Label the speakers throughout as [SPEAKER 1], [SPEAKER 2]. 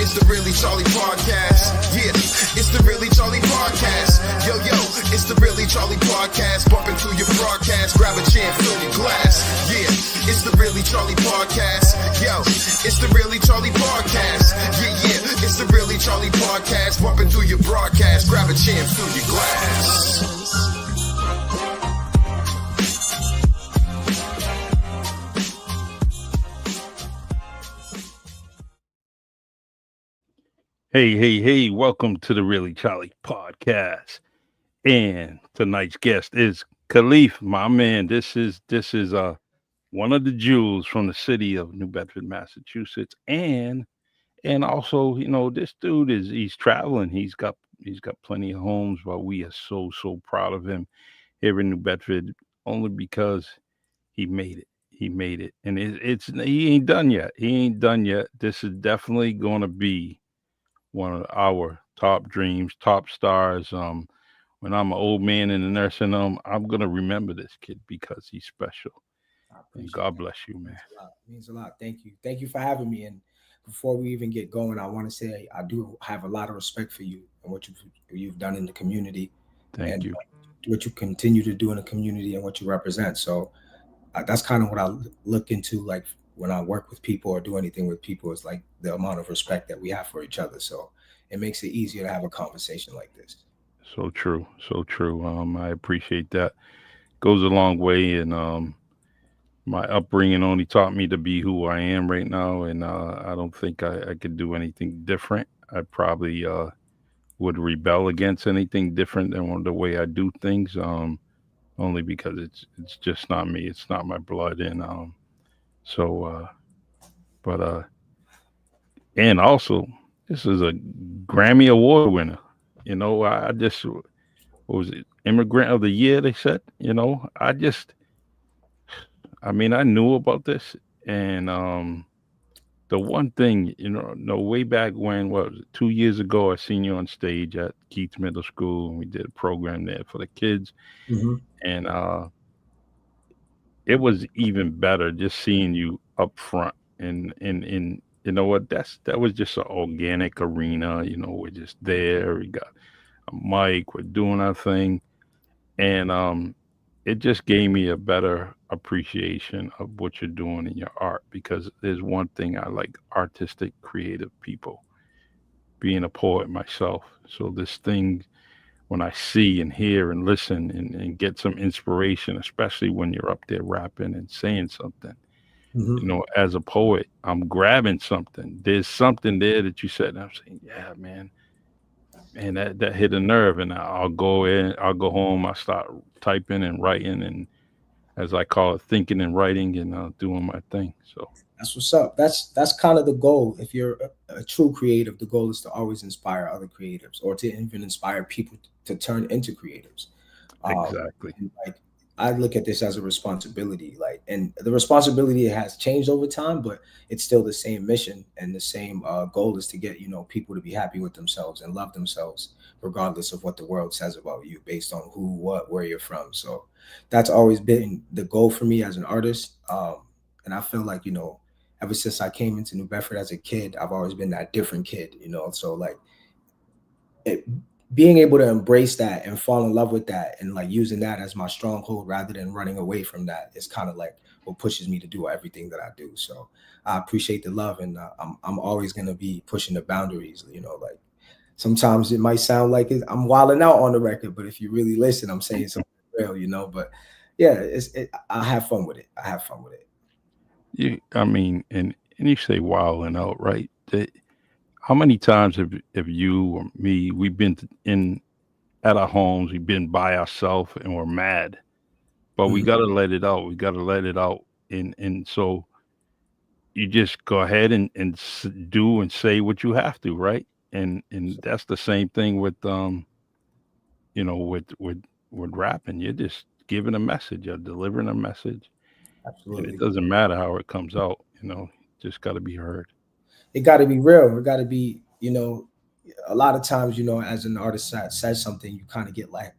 [SPEAKER 1] it's the Really Charlie podcast. Yeah, it's the Really Charlie podcast. Yo, it's the Really Charlie podcast. Bumping through your broadcast, grab a chair, fill your glass. Yeah, it's the Really Charlie podcast. Yo, it's the Really Charlie podcast. Yeah, it's the Really Charlie podcast. Bumping through your broadcast, grab a chair, fill your glass.
[SPEAKER 2] Hey, welcome to the Really Charlie podcast. And tonight's guest is Caliph, my man. This is one of the jewels from the city of New Bedford, Massachusetts. And also, this dude he's traveling. He's got plenty of homes, but we are so proud of him here in New Bedford, only because he made it. He made it. And he ain't done yet. This is definitely gonna be one of our top dreams, top stars. When I'm an old man in the nursing home, I'm gonna remember this kid because he's special. And God bless you, man.
[SPEAKER 3] It means a lot. Thank you for having me. And before we even get going, I want to say I do have a lot of respect for you and what you've done in the community.
[SPEAKER 2] Thank you.
[SPEAKER 3] What you continue to do in the community and what you represent. So that's kind of what I look into, like when I work with people or do anything with people, is like the amount of respect that we have for each other. So it makes it easier to have a conversation like this.
[SPEAKER 2] So true. I appreciate that. Goes a long way. And my upbringing only taught me to be who I am right now. And I don't think I could do anything different. I probably would rebel against anything different than the way I do things. Only because it's just not me. It's not my blood. And and also, this is a Grammy Award winner. I just, what was it, Immigrant of the Year, they said. I knew about this. And the one thing, way back when, what was it, 2 years ago, I seen you on stage at Keats Middle School, and we did a program there for the kids.
[SPEAKER 3] Mm-hmm.
[SPEAKER 2] And it was even better just seeing you up front. And you know what, that was just an organic arena. We're just there, we got a mic, we're doing our thing. And it just gave me a better appreciation of what you're doing in your art, because there's one thing I like: artistic, creative people. Being a poet myself, so this thing, when I see and hear and listen and get some inspiration, especially when you're up there rapping and saying something,
[SPEAKER 3] Mm-hmm.
[SPEAKER 2] as a poet, I'm grabbing something. There's something there that you said, and I'm saying, yeah, man, that hit a nerve. And I'll go home, I start typing and writing, and as I call it, thinking and writing, and doing my thing. So
[SPEAKER 3] That's what's up. That's kind of the goal. If you're a true creative, the goal is to always inspire other creatives, or to even inspire people to turn into creatives.
[SPEAKER 2] exactly.
[SPEAKER 3] Like, I look at this as a responsibility, and the responsibility has changed over time, but it's still the same mission, and the same goal is to get people to be happy with themselves and love themselves, regardless of what the world says about you, based on who, what, where you're from. So that's always been the goal for me as an artist. And I feel like ever since I came into New Bedford as a kid, I've always been that different kid. So like being able to embrace that and fall in love with that, and like using that as my stronghold rather than running away from that, is kind of like what pushes me to do everything that I do. So I appreciate the love, and I'm always going to be pushing the boundaries. Like sometimes it might sound like I'm wilding out on the record, but if you really listen, I'm saying something real. But yeah, I have fun with it.
[SPEAKER 2] And you say wilding out, right? How many times have you or me, we've been at our homes, we've been by ourselves, and we're mad, but we got to let it out. And so you just go ahead and do and say what you have to, right? And that's the same thing with with rapping. You're just giving a message, you're delivering a message.
[SPEAKER 3] Absolutely.
[SPEAKER 2] And it doesn't matter how it comes out, just got to be heard.
[SPEAKER 3] It got to be real. It got to be, a lot of times, as an artist that says something, you kind of get like,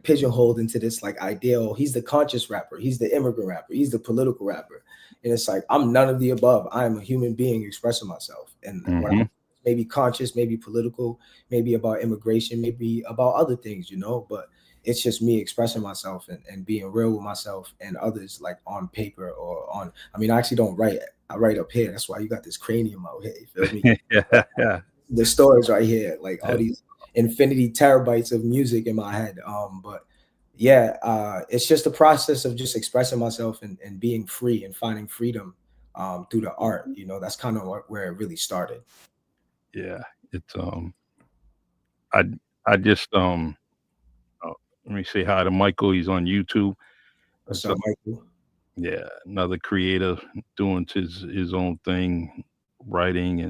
[SPEAKER 3] pigeonholed into this like ideal. He's the conscious rapper, he's the immigrant rapper, he's the political rapper. And it's like, I'm none of the above. I am a human being expressing myself. And what I maybe conscious, maybe political, maybe about immigration, maybe about other things, you know, but it's just me expressing myself and being real with myself and others, like on paper or on, I mean, I actually don't write. I write up here. That's why you got this cranium out here. You feel me?
[SPEAKER 2] Yeah.
[SPEAKER 3] The storage right here, like all these infinity terabytes of music in my head. But yeah, it's just a process of just expressing myself and being free and finding freedom through the art. You know, that's kind of where it really started.
[SPEAKER 2] Yeah. It's I just let me say hi to Michael. He's on YouTube.
[SPEAKER 3] What's
[SPEAKER 2] So
[SPEAKER 3] up, Michael?
[SPEAKER 2] yeah, another creator doing his own thing, writing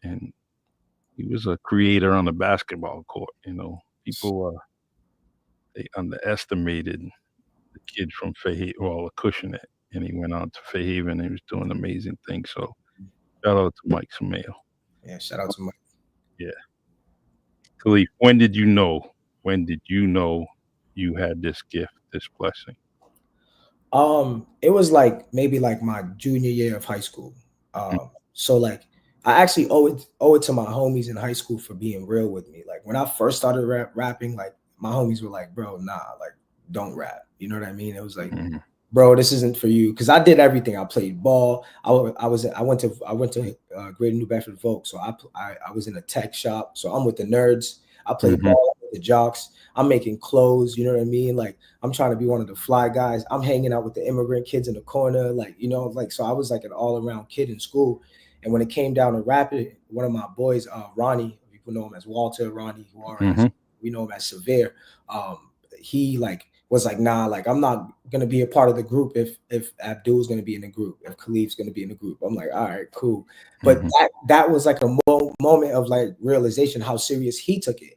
[SPEAKER 2] and he was a creator on the basketball court. You know, people they underestimated the kid from Fairhaven, well, Acushnet, and he went on to Fairhaven and he was doing amazing things. So shout out to Mike Samayo.
[SPEAKER 3] Yeah, shout out to Mike.
[SPEAKER 2] Yeah. Caliph, when did you know? When did you know you had this gift, this blessing?
[SPEAKER 3] It was like maybe like my junior year of high school. So like I actually owe it to my homies in high school for being real with me. Like when I first started rapping, like my homies were like, bro, nah, like don't rap. You know what I mean? It was like, bro, this isn't for you. Cause I did everything. I played ball. I went to Greater New Bedford Folk. So I was in a tech shop. So I'm with the nerds. I played ball with the jocks. I'm making clothes, you know what I mean? Like I'm trying to be one of the fly guys. I'm hanging out with the immigrant kids in the corner, like, you know, like, so I was like an all around kid in school. And when it came down to rapping, one of my boys, Ronnie, people know him as Walter, Ronnie, we know him as Severe. He like was like, nah, like I'm not gonna be a part of the group if Abdul's gonna be in the group, if Khalif's gonna be in the group. I'm like, all right, cool. But that was like a moment of like realization how serious he took it.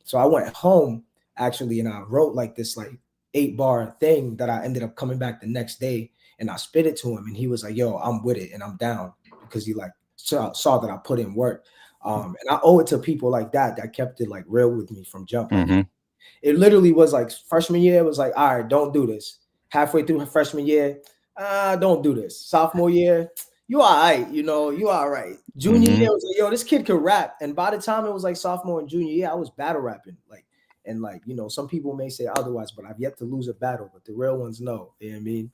[SPEAKER 3] So I went home actually, and I wrote like this like 8-bar thing that I ended up coming back the next day and I spit it to him, and he was like, yo, I'm with it and I'm down, because he like saw that I put in work. And I owe it to people like that kept it like real with me from jump. It literally was like freshman year, it was like, all right, don't do this. Halfway through freshman year, don't do this. Sophomore year, you all right, you know, you all right. Junior year was like, yo, this kid could rap. And by the time it was like sophomore and junior year, I was battle rapping. Like, and like, you know, some people may say otherwise, but I've yet to lose a battle, but the real ones know. You know what I mean?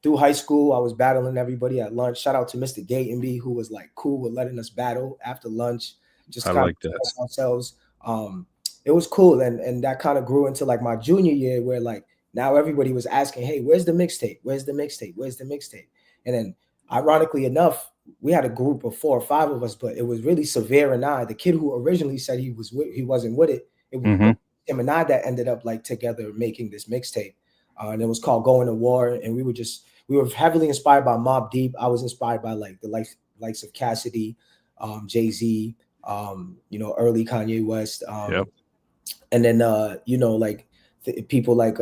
[SPEAKER 3] Through high school, I was battling everybody at lunch. Shout out to Mr. Gatenby, who was like cool with letting us battle after lunch. Just kind of express ourselves. It was cool. And that kind of grew into like my junior year, where like now everybody was asking, hey, where's the mixtape? Where's the mixtape? Where's the mixtape? And then ironically enough, we had a group of 4 or 5 of us, but it was really Severe and I, the kid who originally said he wasn't with it. It was him and I that ended up like together making this mixtape. And it was called Going to War. And we were heavily inspired by Mobb Deep. I was inspired by like the likes of Cassidy, Jay-Z, you know, early Kanye West. And then you know, like people like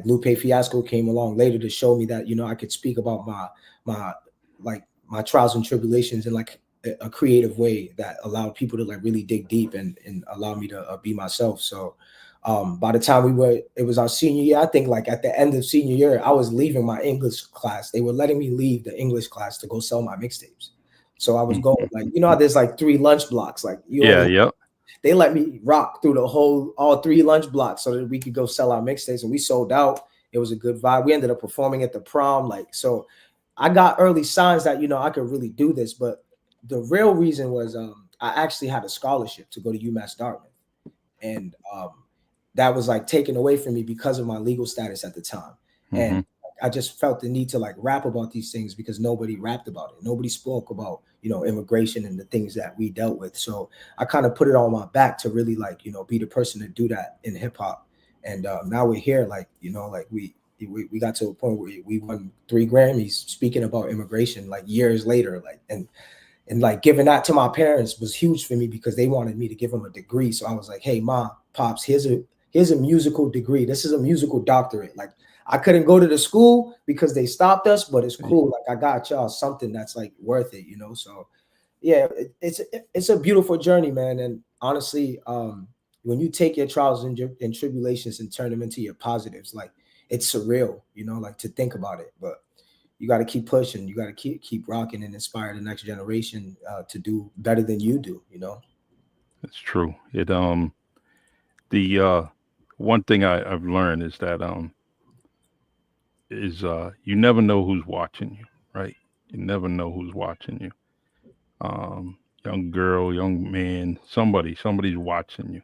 [SPEAKER 3] Lupe Fiasco came along later to show me that, you know, I could speak about my trials and tribulations in like a creative way that allowed people to like really dig deep and allow me to be myself. So by the time it was our senior year, I think like at the end of senior year, I was leaving my English class. They were letting me leave the English class to go sell my mixtapes. So I was going like, you know, there's like 3 lunch blocks. Like they let me rock through all 3 lunch blocks so that we could go sell our mixtapes, and we sold out. It was a good vibe. We ended up performing at the prom. Like, so I got early signs that, you know, I could really do this. But the real reason was I actually had a scholarship to go to UMass Dartmouth. And that was like taken away from me because of my legal status at the time. And I just felt the need to like rap about these things because nobody rapped about it. Nobody spoke about, you know, immigration and the things that we dealt with. So I kind of put it on my back to really like, you know, be the person to do that in hip hop. And now we're here, like, you know, like we got to a point where we won 3 Grammys speaking about immigration like years later. Like, and like giving that to my parents was huge for me because they wanted me to give them a degree. So I was like, hey, Ma, Pops, here's a musical degree. This is a musical doctorate. Like, I couldn't go to the school because they stopped us, but it's cool. Like, I got y'all something that's like worth it, you know? So yeah, it's a beautiful journey, man. And honestly, when you take your trials and tribulations and turn them into your positives, like it's surreal, you know, like to think about it. But you got to keep pushing. You got to keep rocking and inspire the next generation to do better than you do. You know.
[SPEAKER 2] It's true. The one thing I've learned is that you never know who's watching you, right? You never know who's watching you. Young girl, young man, somebody's watching you.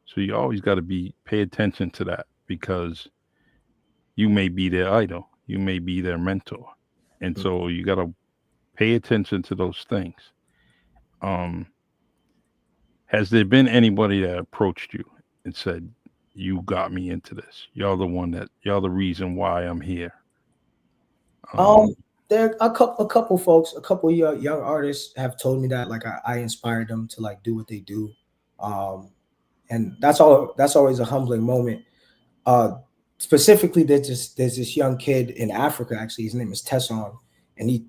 [SPEAKER 2] So you always got to pay attention to that because you may be their idol, you may be their mentor, and
[SPEAKER 3] Mm.
[SPEAKER 2] so you got to pay attention to those things. Um, has there been anybody that approached you and said, "You got me into this. You're the reason why I'm here"?
[SPEAKER 3] Um,
[SPEAKER 2] Um,
[SPEAKER 3] there a couple folks, a couple young artists have told me that like I inspired them to like do what they do, um, and that's always a humbling moment. Uh, Specifically, there's this young kid in Africa. Actually, his name is Tesson, and he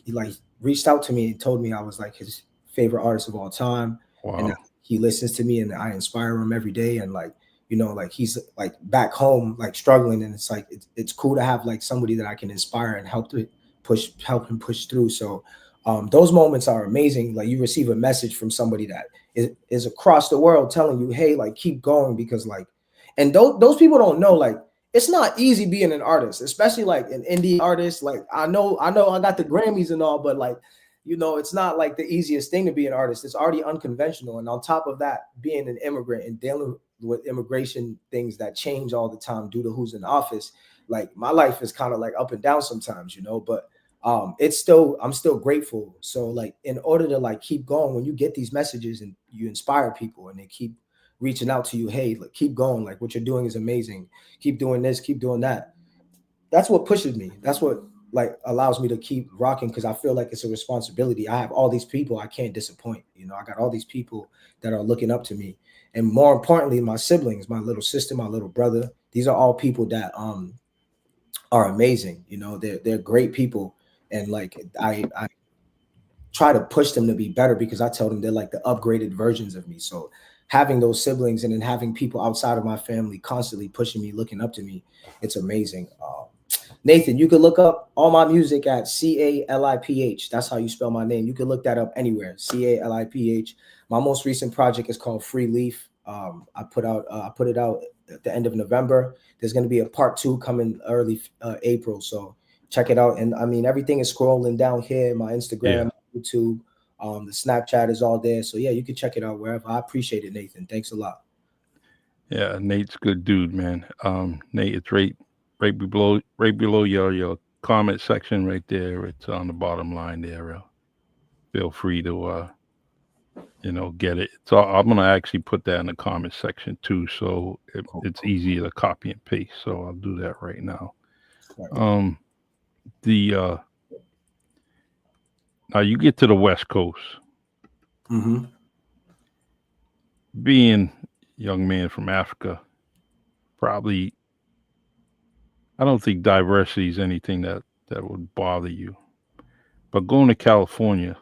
[SPEAKER 3] like reached out to me and told me I was like his favorite artist of all time, and that
[SPEAKER 2] wow,
[SPEAKER 3] he listens to me and I inspire him every day. And like you know, like he's like back home, like struggling, and it's like it's cool to have like somebody that I can inspire and help him push through. So those moments are amazing. Like you receive a message from somebody that is across the world telling you, hey, like keep going because like, and those people don't know like it's not easy being an artist, especially like an indie artist. Like I got the Grammys and all, but like, you know, it's not like the easiest thing to be an artist. It's already unconventional. And on top of that, being an immigrant and dealing with immigration things that change all the time due to who's in office, like my life is kind of like up and down sometimes, you know, but I'm still grateful. So like in order to like keep going, when you get these messages and you inspire people and they keep reaching out to you, hey, like keep going, like what you're doing is amazing, keep doing this, keep doing that. That's what pushes me. That's what like allows me to keep rocking because I feel like it's a responsibility. I have all these people I can't disappoint. You know, I got all these people that are looking up to me. And more importantly, my siblings, my little sister, my little brother, these are all people that are amazing. You know, they're great people. And like I try to push them to be better because I tell them they're like the upgraded versions of me. So having those siblings and then having people outside of my family constantly pushing me, looking up to me, it's amazing. Nathan, you can look up all my music at Caliph. That's how you spell my name. You can look that up anywhere. Caliph. My most recent project is called Free Leaf. I put it out at the end of November. There's going to be a part 2 coming early April. So check it out. And I mean, everything is scrolling down here. My
[SPEAKER 2] yeah,
[SPEAKER 3] Instagram, YouTube, the Snapchat is all there. So yeah, you can check it out wherever. I appreciate it, Nathan. Thanks a lot.
[SPEAKER 2] yeah. Nate's good dude, man. Nate, it's right below your comment section right there. It's on the bottom line there. Feel free to get it. So I'm gonna actually put that in the comment section too, so
[SPEAKER 3] Cool.
[SPEAKER 2] it's easier to copy and paste. So I'll do that right now.
[SPEAKER 3] Right.
[SPEAKER 2] Um, the Now you get to the West Coast,
[SPEAKER 3] Mm-hmm.
[SPEAKER 2] being a young man from Africa. Probably, I don't think diversity is anything that would bother you. But going to California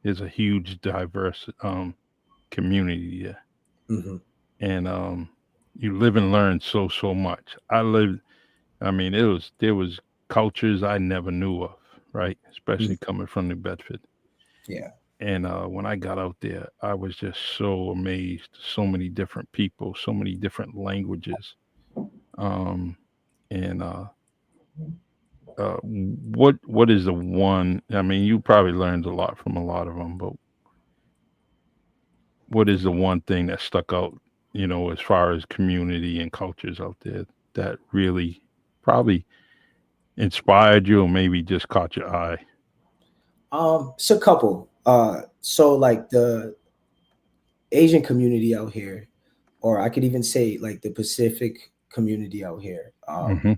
[SPEAKER 2] is a huge diverse community there,
[SPEAKER 3] Mm-hmm.
[SPEAKER 2] and you live and learn so much. I mean, there was cultures I never knew of, right? Especially coming from New Bedford.
[SPEAKER 3] Yeah.
[SPEAKER 2] And when I got out there, I was just so amazed. So many different people, so many different languages. Um, and what is the one? I mean, you probably learned a lot from a lot of them, but what is the one thing that stuck out? As far as community and cultures out there that really probably inspired you, or maybe just caught your eye.
[SPEAKER 3] It's a couple. So like the Asian community out here, or I could even say like the Pacific community out here,
[SPEAKER 2] Hmm.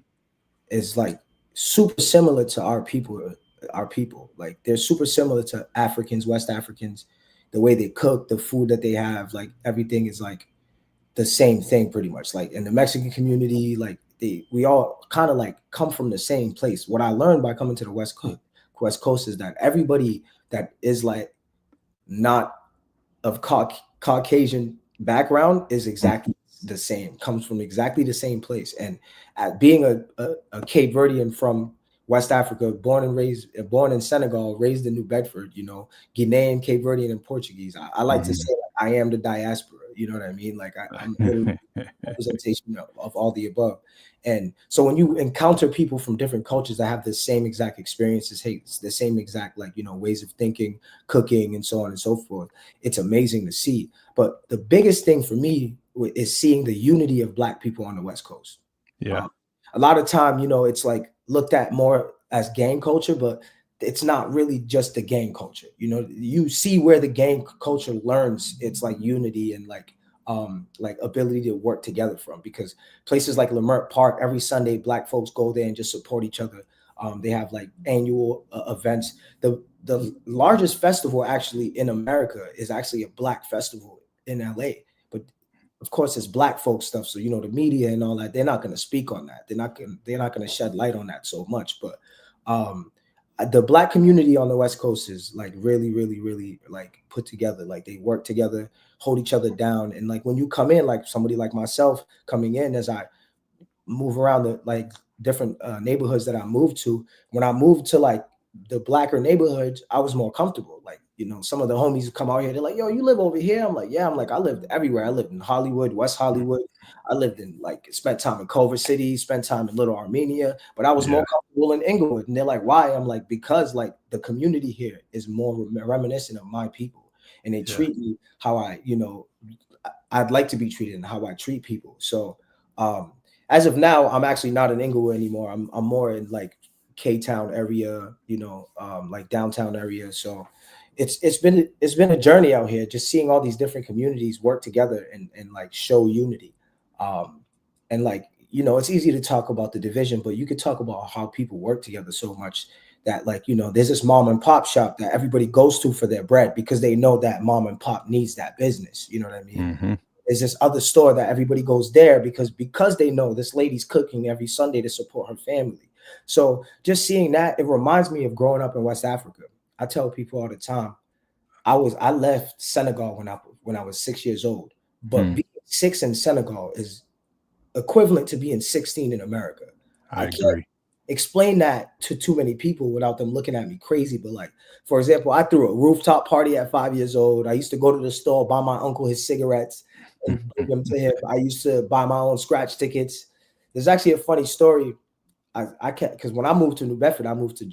[SPEAKER 3] is like super similar to our people. Our people, like they're super similar to Africans, West Africans. The way they cook, the food that they have, like everything is like the same thing pretty much. Like in the Mexican community, like we all kind of like come from the same place. What I learned by coming to the West Coast is that everybody that is like not of Caucasian background is exactly the same, comes from exactly the same place. And being a Cape Verdean from West Africa, born in Senegal, raised in New Bedford, Guinean, Cape Verdean, and Portuguese. I like to say I am the diaspora. You know what I mean? Like I'm literally representation of all the above. And so when you encounter people from different cultures that have the same exact experiences, the same exact ways of thinking, cooking, and so on and so forth, it's amazing to see. But the biggest thing for me is seeing the unity of Black people on the West Coast.
[SPEAKER 2] Yeah.
[SPEAKER 3] A lot of time, it's like looked at more as gang culture, but it's not really just the gang culture. You see where the gang culture learns its like unity and like ability to work together from, because places like Lamert Park, every Sunday, Black folks go there and just support each other. They have like annual events. The largest festival actually in America is actually a Black festival in LA, but of course it's Black folk stuff. So, the media and all that, they're not going to speak on that. They're not going to shed light on that so much. But the Black community on the West Coast is like really, really, really like put together. Like they work together, hold each other down. And like when you come in, like somebody like myself coming in, as I move around the like different neighborhoods that I moved to, when I moved to like the Blacker neighborhoods, I was more comfortable. Like, some of the homies who come out here, they're like, yo, you live over here? I'm like, yeah. I'm like, I lived everywhere. I lived in Hollywood, West Hollywood. I lived in spent time in Culver City, spent time in Little Armenia, but I was more comfortable in Inglewood. And they're like, why? I'm like, because like the community here is more reminiscent of my people. And they treat me how I'd like to be treated and how I treat people. So as of now, I'm actually not in Inglewood anymore. I'm more in like K-Town area, like downtown area. So it's been a journey out here, just seeing all these different communities work together and like show unity. And like, it's easy to talk about the division, but you could talk about how people work together so much that like, there's this mom and pop shop that everybody goes to for their bread because they know that mom and pop needs that business. You know what I mean?
[SPEAKER 2] Mm-hmm.
[SPEAKER 3] There's this other store that everybody goes there because they know this lady's cooking every Sunday to support her family. So just seeing that, it reminds me of growing up in West Africa. I tell people all the time, I left Senegal when I was 6 years old, but being 6 in Senegal is equivalent to being 16 in America.
[SPEAKER 2] I agree.
[SPEAKER 3] Can't explain that to too many people without them looking at me crazy. But like, for example, I threw a rooftop party at 5 years old. I used to go to the store, buy my uncle his cigarettes and bring them to him. I used to buy my own scratch tickets. There's actually a funny story. I can't, because when I moved to New Bedford, I moved to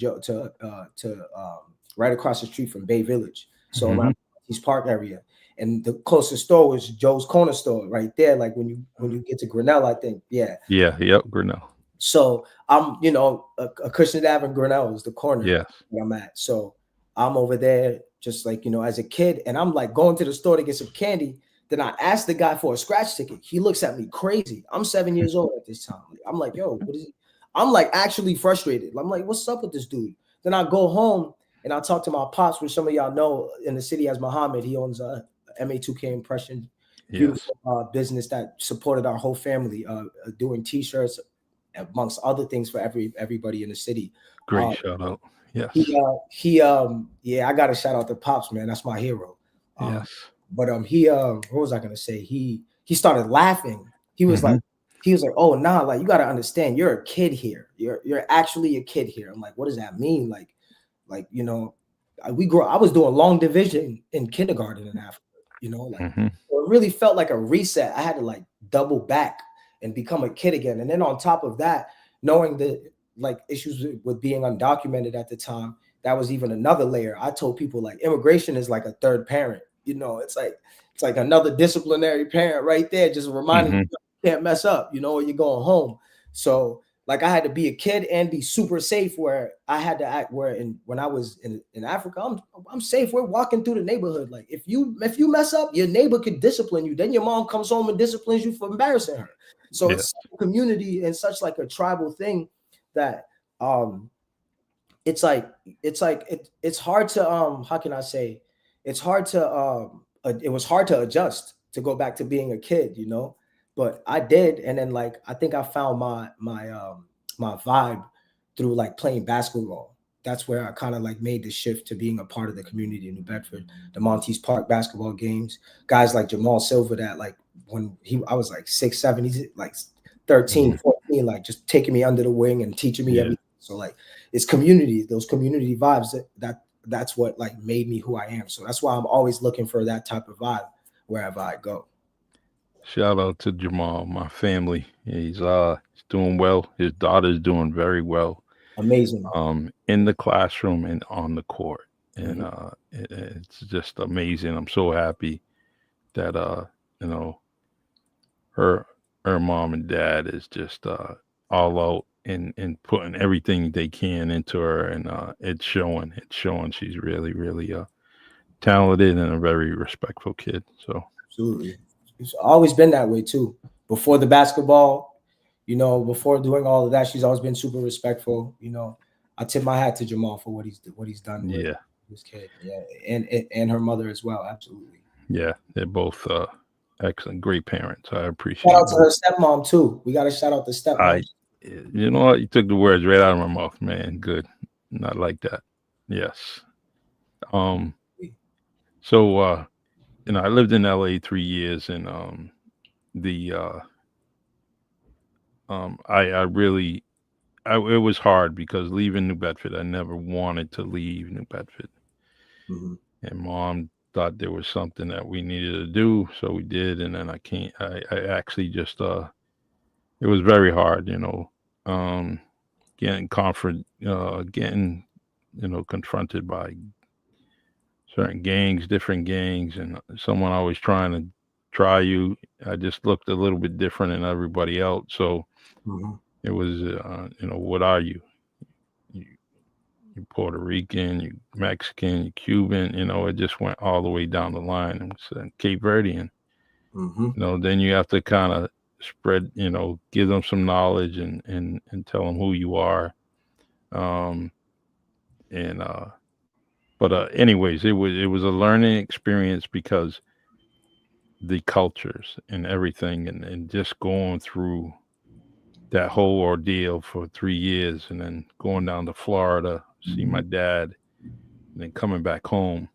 [SPEAKER 3] right across the street from Bay Village, so around East Park area, and the closest store was Joe's Corner Store right there. Like when you get to Grinnell, I think,
[SPEAKER 2] Grinnell.
[SPEAKER 3] So I'm a Christian Ave and Grinnell is the corner where I'm at. So I'm over there just like as a kid, and I'm like going to the store to get some candy. Then I asked the guy for a scratch ticket. He looks at me crazy. I'm 7 years old at this time. I'm like, yo, what is it? I'm like actually frustrated. I'm like, what's up with this dude? Then I go home and I talk to my pops, which some of y'all know in the city as Muhammad. He owns a MA2K Impression beautiful business that supported our whole family, doing T-shirts amongst other things for everybody in the city.
[SPEAKER 2] Great shout out. Yes.
[SPEAKER 3] I got to shout out to Pops, man. That's my hero.
[SPEAKER 2] Yes.
[SPEAKER 3] But what was I gonna say? He started laughing. He was like, oh nah, like you gotta understand, you're a kid here. You're actually a kid here. I'm like, what does that mean? Like I was doing long division in kindergarten in Africa. So it really felt like a reset. I had to like double back and become a kid again. And then on top of that, knowing the like issues with being undocumented at the time, that was even another layer. I told people like immigration is like a third parent. It's like another disciplinary parent right there, just reminding you can't mess up, or you're going home. So like I had to be a kid and be super safe, where I had to act when I was in Africa, I'm safe. We're walking through the neighborhood. Like if you mess up, your neighbor could discipline you. Then your mom comes home and disciplines you for embarrassing her. So it's a community and such like a tribal thing that it's hard to how can I say, it's hard to it was hard to adjust to go back to being a kid, but I did. And then like I think I found my vibe through like playing basketball. that's where I kind of like made the shift to being a part of the community in New Bedford. The Montes Park basketball games, guys like Jamal Silver, that like I was like 6'7", he's like 13, 14, like just taking me under the wing and teaching me everything. So like it's community, those community vibes that's what like made me who I am. So that's why I'm always looking for that type of vibe wherever I go.
[SPEAKER 2] Shout out to Jamal, my family. He's doing well. His daughter's doing very well.
[SPEAKER 3] Amazing.
[SPEAKER 2] In the classroom and on the court. And it's just amazing. I'm so happy that you know, her mom and dad is just all out and putting everything they can into her, and it's showing. It's showing she's really, really talented and a very respectful kid. So
[SPEAKER 3] Absolutely. It's always been that way too. Before the basketball, before doing all of that, she's always been super respectful. I tip my hat to Jamal for what he's done with this kid. Yeah, and her mother as well. Absolutely.
[SPEAKER 2] Yeah, they're both excellent, great parents. I appreciate.
[SPEAKER 3] Shout out to her stepmom too. We got to shout out the stepmom.
[SPEAKER 2] You know what? You took the words right out of my mouth, man. Good, not like that. Yes. So I lived in LA 3 years, and it was hard because leaving New Bedford, I never wanted to leave New Bedford. And Mom thought there was something that we needed to do, so we did. And then I actually just it was very hard, getting confronted by certain gangs, different gangs, and someone always trying to try you. I just looked a little bit different than everybody else. So it was, what are you? You're Puerto Rican, you're Mexican, you're Cuban, it just went all the way down the line. And it's Cape Verdean. Then you have to kind of spread, give them some knowledge and tell them who you are. But anyways, it was a learning experience because the cultures and everything, and just going through that whole ordeal for 3 years, and then going down to Florida, see my dad, and then coming back home.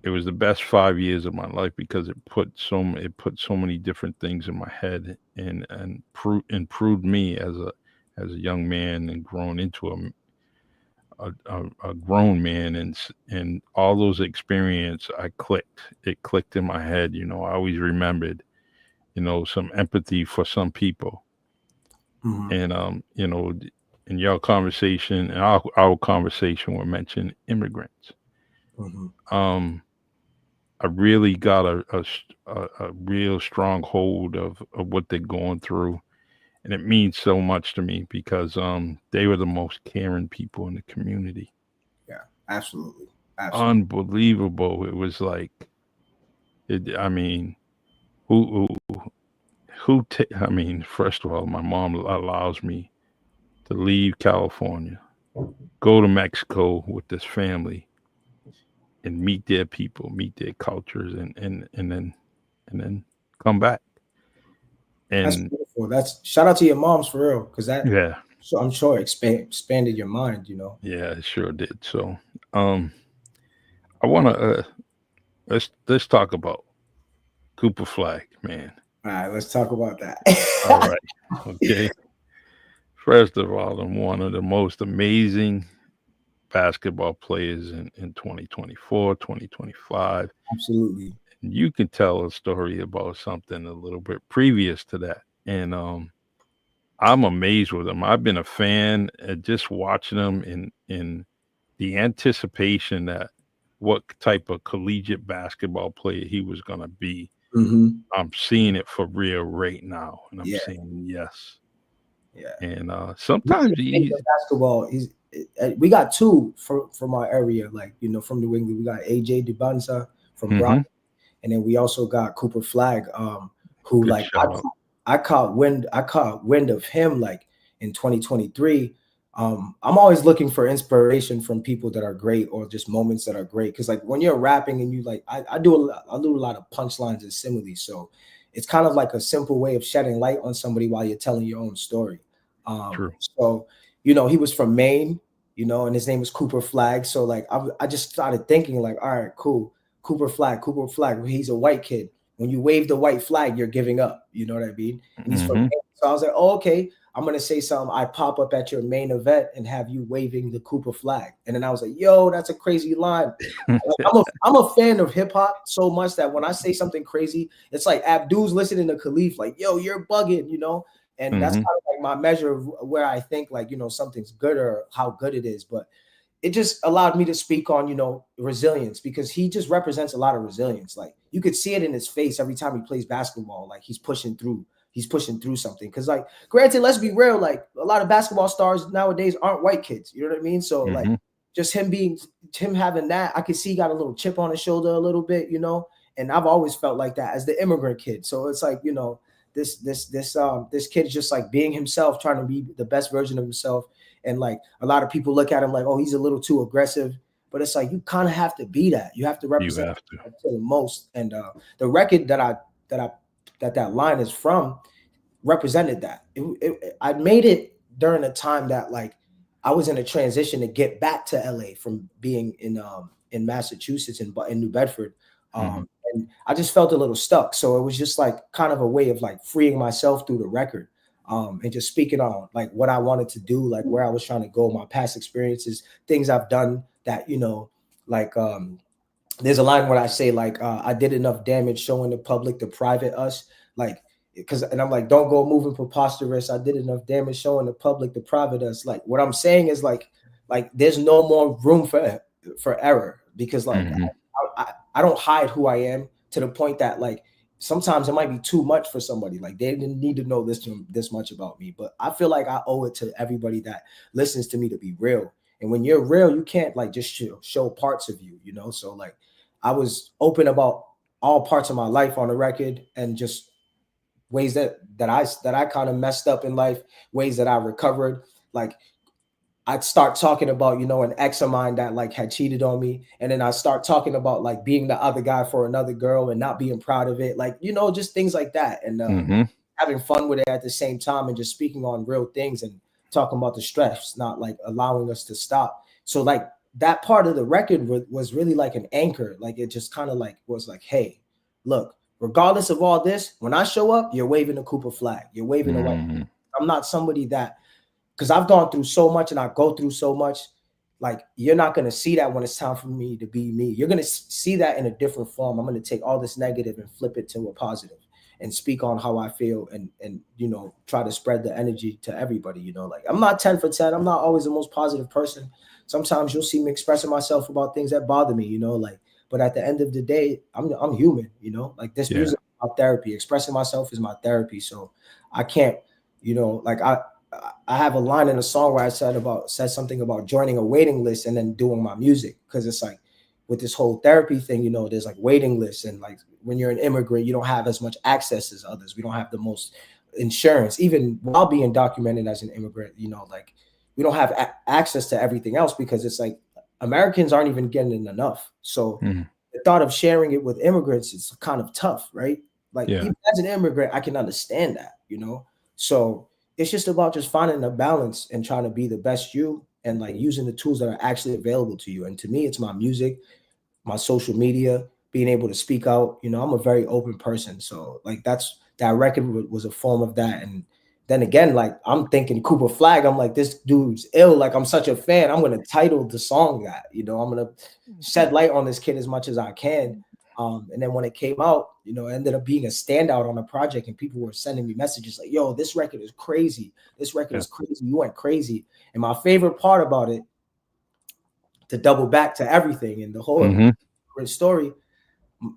[SPEAKER 2] It was the best 5 years of my life because it put so many different things in my head and improved me as a young man and grown into a grown man, and all those experience it clicked in my head. I always remembered some empathy for some people. And in your conversation and our conversation we mentioned immigrants. I really got a real strong hold of what they're going through. And it means so much to me because they were the most caring people in the community.
[SPEAKER 3] Yeah, absolutely.
[SPEAKER 2] Unbelievable. It was like, first of all, my mom allows me to leave California, go to Mexico with this family, and meet their people, meet their cultures, and then come back. And
[SPEAKER 3] that's beautiful. That's shout out to your moms for real, because that so I'm sure expanded your mind.
[SPEAKER 2] Yeah, it sure did. So I want to let's talk about Cooper Flag, man.
[SPEAKER 3] All right, let's talk about that.
[SPEAKER 2] All right, okay. First of all, I'm one of the most amazing basketball players in 2024, 2025.
[SPEAKER 3] Absolutely.
[SPEAKER 2] You can tell a story about something a little bit previous to that. And I'm amazed with him. I've been a fan just watching him in the anticipation that what type of collegiate basketball player he was going to be. I'm seeing it for real right now. And I'm saying yes.
[SPEAKER 3] Yeah.
[SPEAKER 2] And sometimes
[SPEAKER 3] basketball, we got two from our area, like, from New England. We got AJ DeBanza from Brock. And then we also got Cooper Flag, who
[SPEAKER 2] Good
[SPEAKER 3] like I caught wind of him like in 2023. I'm always looking for inspiration from people that are great or just moments that are great. Cause like when you're rapping and you like, I do a lot of punchlines and similes. So it's kind of like a simple way of shedding light on somebody while you're telling your own story.
[SPEAKER 2] True.
[SPEAKER 3] So, he was from Maine, you know, and his name was Cooper Flag. So like I just started thinking like, all right, cool, Cooper Flag. He's a white kid. When you wave the white flag, you're giving up. You know what I mean? And he's from Maine. So I was like, oh, okay, I'm gonna say something. I pop up at your main event and have you waving the Cooper flag. And then I was like, yo, that's a crazy line. I'm a fan of hip hop so much that when I say something crazy, it's like Abdul's listening to Caliph, like, yo, you're bugging, you know? And that's kind of like my measure of where I think like, you know, something's good or how good it is. But it just allowed me to speak on, you know, resilience, because he just represents a lot of resilience. Like you could see it in his face every time he plays basketball. Like he's pushing through something. Cause like, granted, let's be real, like a lot of basketball stars nowadays aren't white kids. You know what I mean? So like just him having that, I could see he got a little chip on his shoulder a little bit, you know, and I've always felt like that as the immigrant kid. So it's like, you know, this kid is just like being himself, trying to be the best version of himself. And like a lot of people look at him like, oh, he's a little too aggressive, but it's like, you kind of have to be that. You have to represent to the most. And the record that line is from represented that. I made it during a time that like I was in a transition to get back to LA from being in Massachusetts and in New Bedford. And I just felt a little stuck. So it was just like kind of a way of like freeing myself through the record. And just speaking on like what I wanted to do, like where I was trying to go, my past experiences, things I've done that, you know, like there's a line where I say like I did enough damage showing the public the private us, like and I'm like, don't go moving preposterous. I did enough damage showing the public the private us. Like what I'm saying is like there's no more room for error, because like I don't hide who I am to the point that like sometimes it might be too much for somebody. Like they didn't need to know this much about me, but I feel like I owe it to everybody that listens to me to be real. And when you're real, you can't like just show parts of you, you know? So like I was open about all parts of my life on the record, and just ways that I kind of messed up in life, ways that I recovered. Like I'd start talking about, you know, an ex of mine that like had cheated on me. And then I start talking about like being the other guy for another girl and not being proud of it. Like, you know, just things like that. And having fun with it at the same time, and just speaking on real things and talking about the stress, not like allowing us to stop. So like that part of the record was really like an anchor. Like it just kind of like was like, hey, look, regardless of all this, when I show up, you're waving the Cooper flag. You're waving the white. I'm not somebody that, because I've gone through so much and I go through so much, like you're not going to see that when it's time for me to be me. You're going to see that in a different form. I'm going to take all this negative and flip it to a positive and speak on how I feel, and you know, try to spread the energy to everybody. You know, like I'm not 10 for 10. I'm not always the most positive person. Sometimes you'll see me expressing myself about things that bother me, you know, like, but at the end of the day, I'm human, you know, like this music is my therapy. Expressing myself is my therapy. So I can't, you know, like I have a line in a song where I said something about joining a waiting list and then doing my music, because it's like with this whole therapy thing, you know, there's like waiting lists, and like when you're an immigrant, you don't have as much access as others. We don't have the most insurance, even while being documented as an immigrant, you know, like we don't have access to everything else, because it's like Americans aren't even getting enough. So the thought of sharing it with immigrants is kind of tough, right? Like even as an immigrant, I can understand that, you know? So it's just about just finding a balance and trying to be the best you, and like using the tools that are actually available to you. And to me, it's my music, my social media, being able to speak out. You know, I'm a very open person. So like that record was a form of that. And then again, like I'm thinking Cooper Flag, I'm like, this dude's ill. Like I'm such a fan. I'm going to title the song that, you know, I'm going to shed light on this kid as much as I can. And then when it came out, you know, it ended up being a standout on the project, and people were sending me messages like, yo, this record is crazy. This record is crazy. You went crazy. And my favorite part about it, to double back to everything and the whole story,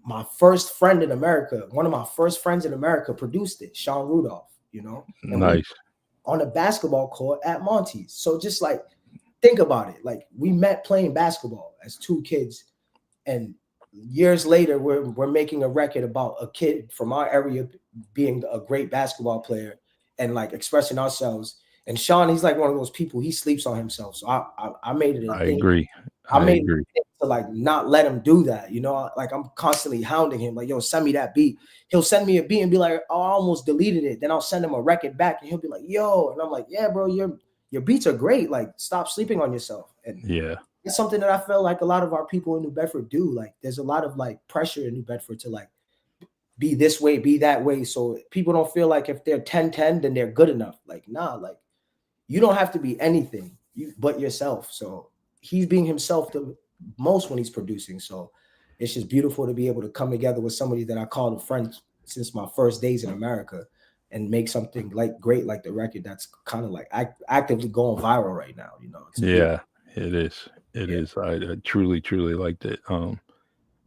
[SPEAKER 3] my first friend in America, one of my first friends in America produced it, Sean Rudolph, you know, and
[SPEAKER 2] nice,
[SPEAKER 3] on a basketball court at Monty's. So just like, think about it. Like we met playing basketball as two kids, and years later, we're making a record about a kid from our area being a great basketball player and like expressing ourselves. And Sean, he's like one of those people, he sleeps on himself. So I made it a thing. I agree. To like not let him do that, you know, like I'm constantly hounding him, like, yo, send me that beat. He'll send me a beat and be like, oh, I almost deleted it. Then I'll send him a record back and he'll be like, yo, and I'm like, yeah, bro, you're your beats are great. Like, stop sleeping on yourself. And
[SPEAKER 2] Yeah.
[SPEAKER 3] it's something that I feel like a lot of our people in New Bedford do. Like, there's a lot of like pressure in New Bedford to like be this way, be that way. So people don't feel like if they're 10-10, then they're good enough. Like, nah, like you don't have to be anything but yourself. So he's being himself the most when he's producing. So it's just beautiful to be able to come together with somebody that I called a friend since my first days in America and make something like great, like the record that's kind of like actively going viral right now. You know, it's
[SPEAKER 2] Yeah, it is. It is. I truly, truly liked it. I'm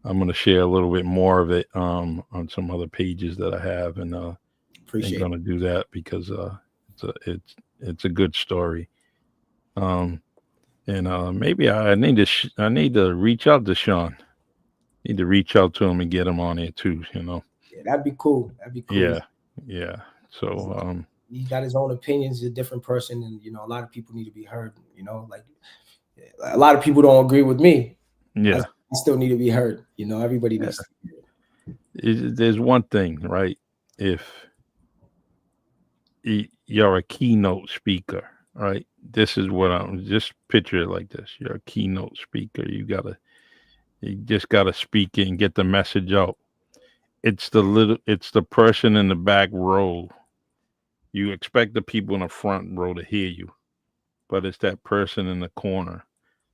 [SPEAKER 2] going to share a little bit more of it on some other pages that I have, and
[SPEAKER 3] appreciate
[SPEAKER 2] going to do that because it's a good story. Um, and maybe I need to I need to reach out to Sean. Need to reach out to him and get him on here too. You know.
[SPEAKER 3] Yeah, that'd be cool. That'd be cool.
[SPEAKER 2] Yeah, yeah. So
[SPEAKER 3] He got his own opinions. He's a different person, and you know, a lot of people need to be heard. You know, like a lot of people don't agree with me.
[SPEAKER 2] yeah.
[SPEAKER 3] I still need to be heard. You know, everybody needs to be heard.
[SPEAKER 2] There's one thing, right? If you're a keynote speaker, right? This is what I'm just picture it like this. You're a keynote speaker. You just gotta speak and get the message out. It's the person in the back row. You expect the people in the front row to hear you, but it's that person in the corner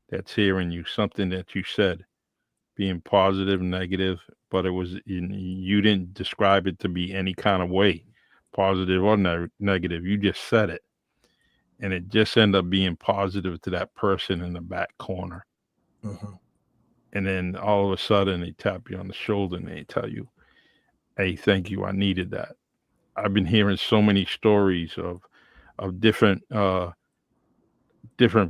[SPEAKER 2] that's hearing you, something that you said, being positive, negative, but you didn't describe it to be any kind of way, positive or negative. You just said it, and it just ended up being positive to that person in the back corner.
[SPEAKER 3] Mhm.
[SPEAKER 2] And then all of a sudden, they tap you on the shoulder and they tell you, "Hey, thank you. I needed that." I've been hearing so many stories of different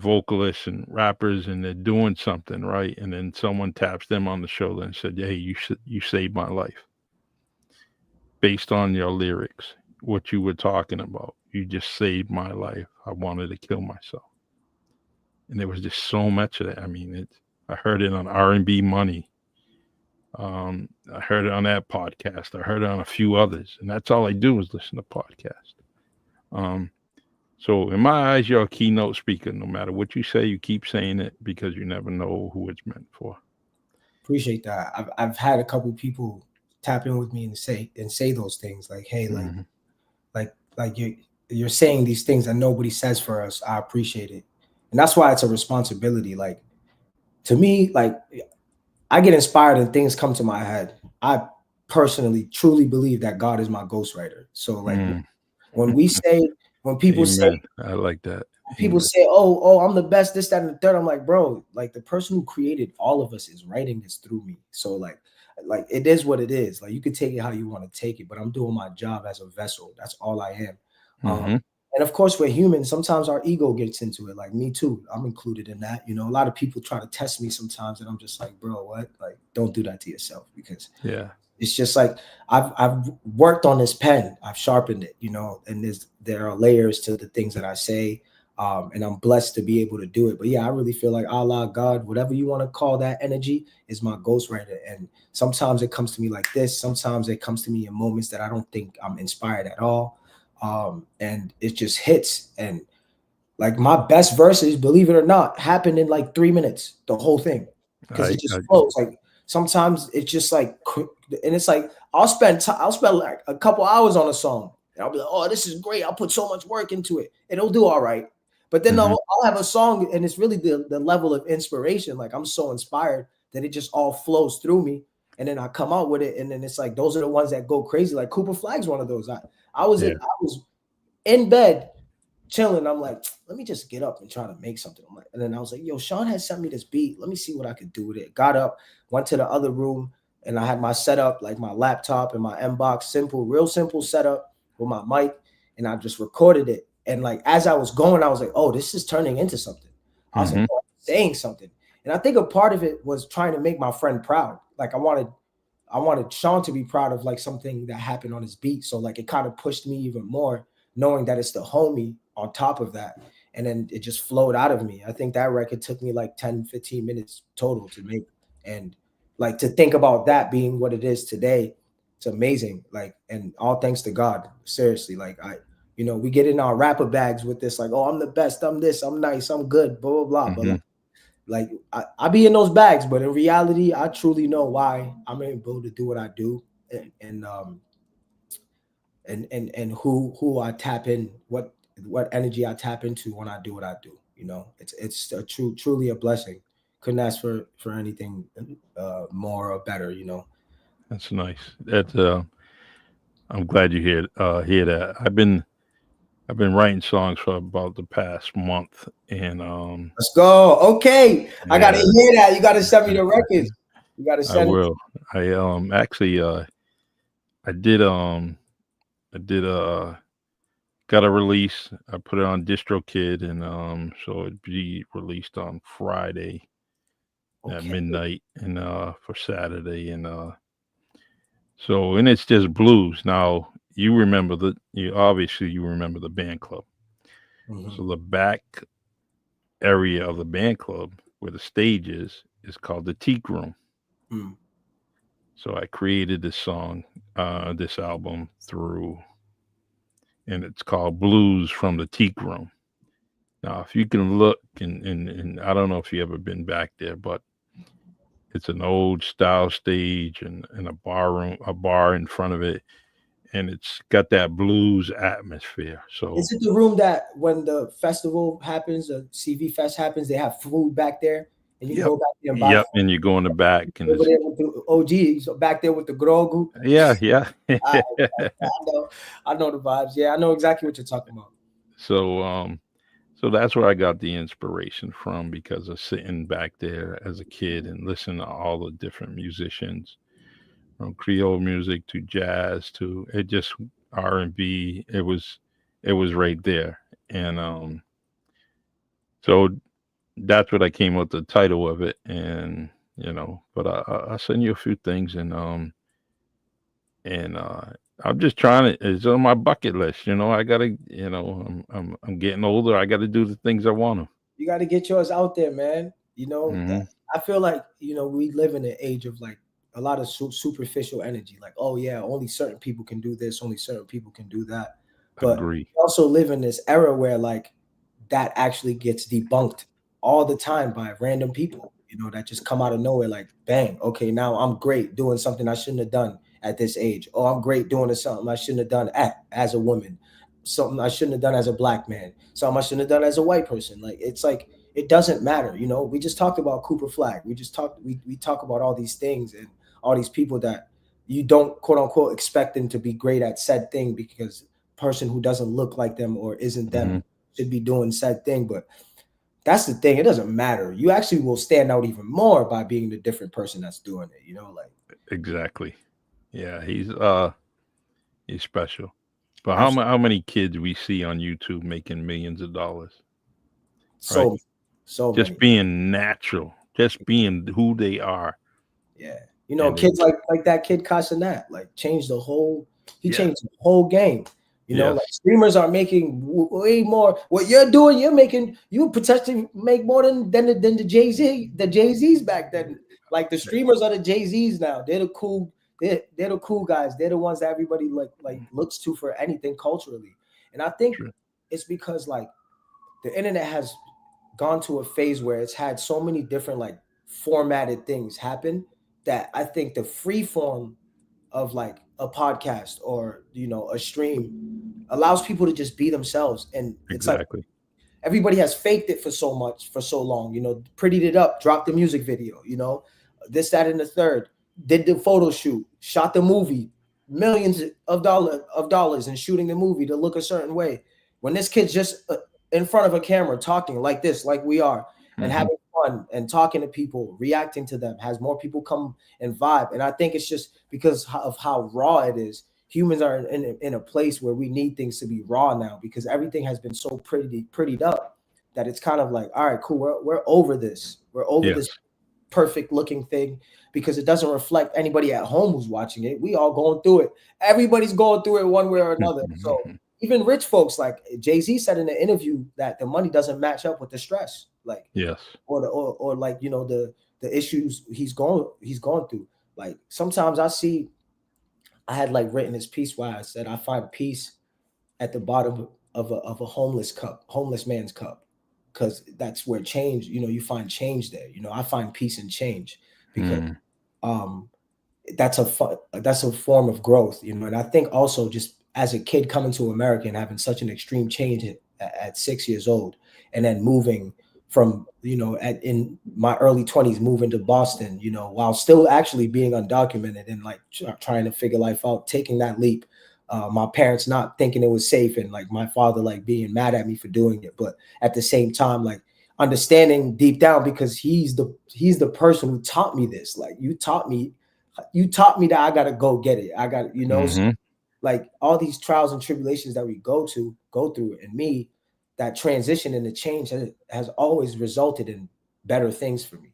[SPEAKER 2] vocalists and rappers, and they're doing something right, and then someone taps them on the shoulder and said, "Hey, you saved my life based on your lyrics, what you were talking about. You just saved my life. I wanted to kill myself." And there was just so much of that. I mean, I heard it on R&B Money. I heard it on that podcast. I heard it on a few others, and that's all I do is listen to podcasts. So in my eyes, you're a keynote speaker. No matter what you say, you keep saying it because you never know who it's meant for.
[SPEAKER 3] Appreciate that. I've had a couple people tap in with me and say those things like, "Hey, like you're saying these things that nobody says for us. I appreciate it," and that's why it's a responsibility. Like to me, like I get inspired and things come to my head. I personally truly believe that God is my ghostwriter. So like when people say,
[SPEAKER 2] Amen. I like that.
[SPEAKER 3] people
[SPEAKER 2] Amen.
[SPEAKER 3] say, oh, I'm the best, this, that, and the third. I'm like, bro, like the person who created all of us is writing this through me. So like it is what it is. Like you can take it how you want to take it, but I'm doing my job as a vessel. That's all I am. And of course, we're human. Sometimes our ego gets into it. Like me too. I'm included in that. You know, a lot of people try to test me sometimes, and I'm just like, bro, what? Like, don't do that to yourself because it's just like I've worked on this pen. I've sharpened it. You know, and there are layers to the things that I say. And I'm blessed to be able to do it. But yeah, I really feel like Allah, God, whatever you want to call that energy is my ghostwriter. And sometimes it comes to me like this. Sometimes it comes to me in moments that I don't think I'm inspired at all. And it just hits. And like my best verses, believe it or not, happened in like 3 minutes, the whole thing. Because it just flows. Like sometimes it's just like, and it's like I'll spend like a couple hours on a song. And I'll be like, oh, this is great. I'll put so much work into it. It'll do all right. But then I'll have a song, and it's really the level of inspiration. Like I'm so inspired that it just all flows through me, and then I come out with it, and then it's like those are the ones that go crazy. Like Cooper Flag's one of those. I was in bed chilling. I'm like, let me just get up and try to make something. I'm like, and then I was like, yo, Sean has sent me this beat. Let me see what I could do with it. Got up, went to the other room, and I had my setup, like my laptop and my inbox, real simple setup with my mic, and I just recorded it. And like as I was going, I was like, oh, this is turning into something. I was like, oh, I'm saying something. And I think a part of it was trying to make my friend proud. Like I wanted Sean to be proud of like something that happened on his beat. So like it kind of pushed me even more, knowing that it's the homie on top of that. And then it just flowed out of me. I think that record took me like 10, 15 minutes total to make. And like to think about that being what it is today, it's amazing. Like, and all thanks to God. Seriously, like You know, we get in our rapper bags with this, like, oh, I'm the best, I'm this, I'm nice, I'm good, blah, blah, blah. But like I be in those bags, but in reality, I truly know why I'm able to do what I do, and who I tap in, what energy I tap into when I do what I do. You know, it's a truly a blessing. Couldn't ask for anything more or better. You know.
[SPEAKER 2] That's nice. I'm glad you hear that. I've been writing songs for about the past month, and
[SPEAKER 3] Let's go. Okay, I gotta
[SPEAKER 2] yeah,
[SPEAKER 3] hear that. You gotta send me the records. You gotta
[SPEAKER 2] I
[SPEAKER 3] send it.
[SPEAKER 2] will. I actually I did I did got a release. I put it on DistroKid, and so it'd be released on Friday at
[SPEAKER 3] Okay.
[SPEAKER 2] midnight, and for Saturday, and so, and it's just blues. Now you remember you remember the band club.
[SPEAKER 3] Mhm.
[SPEAKER 2] So the back area of the band club where the stage is called the Teak Room.
[SPEAKER 3] Mm.
[SPEAKER 2] So I created this song, this album through, and it's called Blues from the Teak Room. Now, if you can look, and I don't know if you ever been back there, but it's an old style stage and a bar in front of it, and it's got that blues atmosphere. So
[SPEAKER 3] Is it the room that when the festival happens, the CV Fest happens, they have food back there, and you can
[SPEAKER 2] yep,
[SPEAKER 3] go back there and buy
[SPEAKER 2] yep,
[SPEAKER 3] food
[SPEAKER 2] and you go in the back, and
[SPEAKER 3] over
[SPEAKER 2] it's
[SPEAKER 3] there with the OGs back there with the Grogu.
[SPEAKER 2] yeah, yeah.
[SPEAKER 3] I, I know the vibes. Yeah, I know exactly what you're talking about.
[SPEAKER 2] So so that's where I got the inspiration from, because of sitting back there as a kid and listening to all the different musicians, from Creole music to jazz to it just R&B. It was right there. And so that's what I came up with the title of it. And but I'll send you a few things, and I'm just trying to. It's on my bucket list. I gotta. I'm getting older. I got to do the things I want to.
[SPEAKER 3] You got to get yours out there, man. You know,
[SPEAKER 2] Hmm.
[SPEAKER 3] I feel like we live in an age of like a lot of superficial energy. Like, oh yeah, only certain people can do this, only certain people can do that. But
[SPEAKER 2] Agree.
[SPEAKER 3] we also live in this era where like that actually gets debunked all the time by random people. That just come out of nowhere. Like, bang, okay, now I'm great doing something I shouldn't have done at this age. Oh, I'm great doing something I shouldn't have done as a woman, something I shouldn't have done as a black man, something I shouldn't have done as a white person. Like, it's like it doesn't matter. We just talked about Cooper Flag. We talk about all these things and all these people that you don't quote unquote expect them to be great at said thing because person who doesn't look like them or isn't
[SPEAKER 2] Hmm.
[SPEAKER 3] them should be doing said thing. But that's the thing. It doesn't matter. You actually will stand out even more by being the different person that's doing it. Like
[SPEAKER 2] Exactly. Yeah, he's special. But
[SPEAKER 3] absolutely
[SPEAKER 2] how many kids we see on YouTube making millions of dollars, right?
[SPEAKER 3] so so
[SPEAKER 2] Just
[SPEAKER 3] many.
[SPEAKER 2] being natural, just being who they are,
[SPEAKER 3] Yeah.
[SPEAKER 2] and
[SPEAKER 3] Kids like that kid Casanat, like he
[SPEAKER 2] yeah,
[SPEAKER 3] changed the whole game. Like
[SPEAKER 2] yes,
[SPEAKER 3] streamers are making way more. What you're doing, you potentially make more than the Jay-Z's back then. Like the streamers are the Jay-Z's now. They're the cool, they're the cool guys. They're the ones that everybody like looks to for anything culturally. And I think
[SPEAKER 2] true,
[SPEAKER 3] it's because like the internet has gone to a phase where it's had so many different like formatted things happen that I think the free form of like a podcast or a stream allows people to just be themselves. And it's like
[SPEAKER 2] exactly,
[SPEAKER 3] everybody has faked it for so long, prettied it up, dropped the music video, this, that, and the third, did the photo shoot, shot the movie, millions of dollars in shooting the movie to look a certain way. When this kid's just in front of a camera talking like this, like we are, and
[SPEAKER 2] hmm,
[SPEAKER 3] having fun and talking to people, reacting to them, has more people come and vibe. And I think it's just because of how raw it is. Humans are in a place where we need things to be raw now because everything has been so prettied up that it's kind of like, all right, cool, we're over this. We're over this
[SPEAKER 2] yes,
[SPEAKER 3] perfect looking thing because it doesn't reflect anybody at home who's watching it. We all going through it. Everybody's going through it one way or another. So even rich folks, like Jay-Z said in the interview, that the money doesn't match up with the stress, like
[SPEAKER 2] yes,
[SPEAKER 3] or like the issues he's going through. Like sometimes I had like written this piece where I said I find peace at the bottom of a homeless man's cup, because that's where change, you find change there. I find peace in change, because
[SPEAKER 2] Mm.
[SPEAKER 3] um that's a form of growth, and I think also, just as a kid coming to America and having such an extreme change at 6 years old, and then moving from, in my early 20s, moving to Boston, while still actually being undocumented and like trying to figure life out, taking that leap. My parents not thinking it was safe, and like my father like being mad at me for doing it, but at the same time like understanding deep down, because he's the person who taught me this. Like, you taught me that I gotta go get it. I got, so,
[SPEAKER 2] Mm-hmm.
[SPEAKER 3] like, all these trials and tribulations that we go through, and me, that transition and the change has always resulted in better things for me.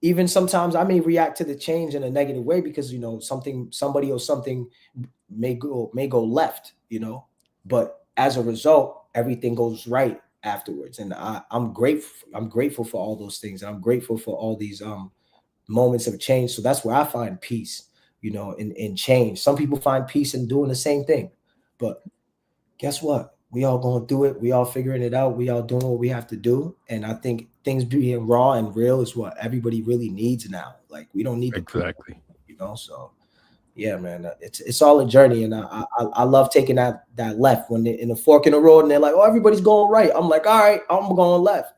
[SPEAKER 3] Even sometimes I may react to the change in a negative way, because somebody or something may go left, but as a result, everything goes right afterwards. And I'm grateful for all those things. And I'm grateful for all these moments of change. So that's where I find peace, in change. Some people find peace in doing the same thing, but guess what? We all going through it. We all figuring it out. We all doing what we have to do. And I think things being raw and real is what everybody really needs now. Like, we don't need to
[SPEAKER 2] Exactly.
[SPEAKER 3] so yeah, man, it's all a journey. And I love taking that left when they're in the fork in the road and they're like, oh, everybody's going right. I'm like, all right, I'm going left.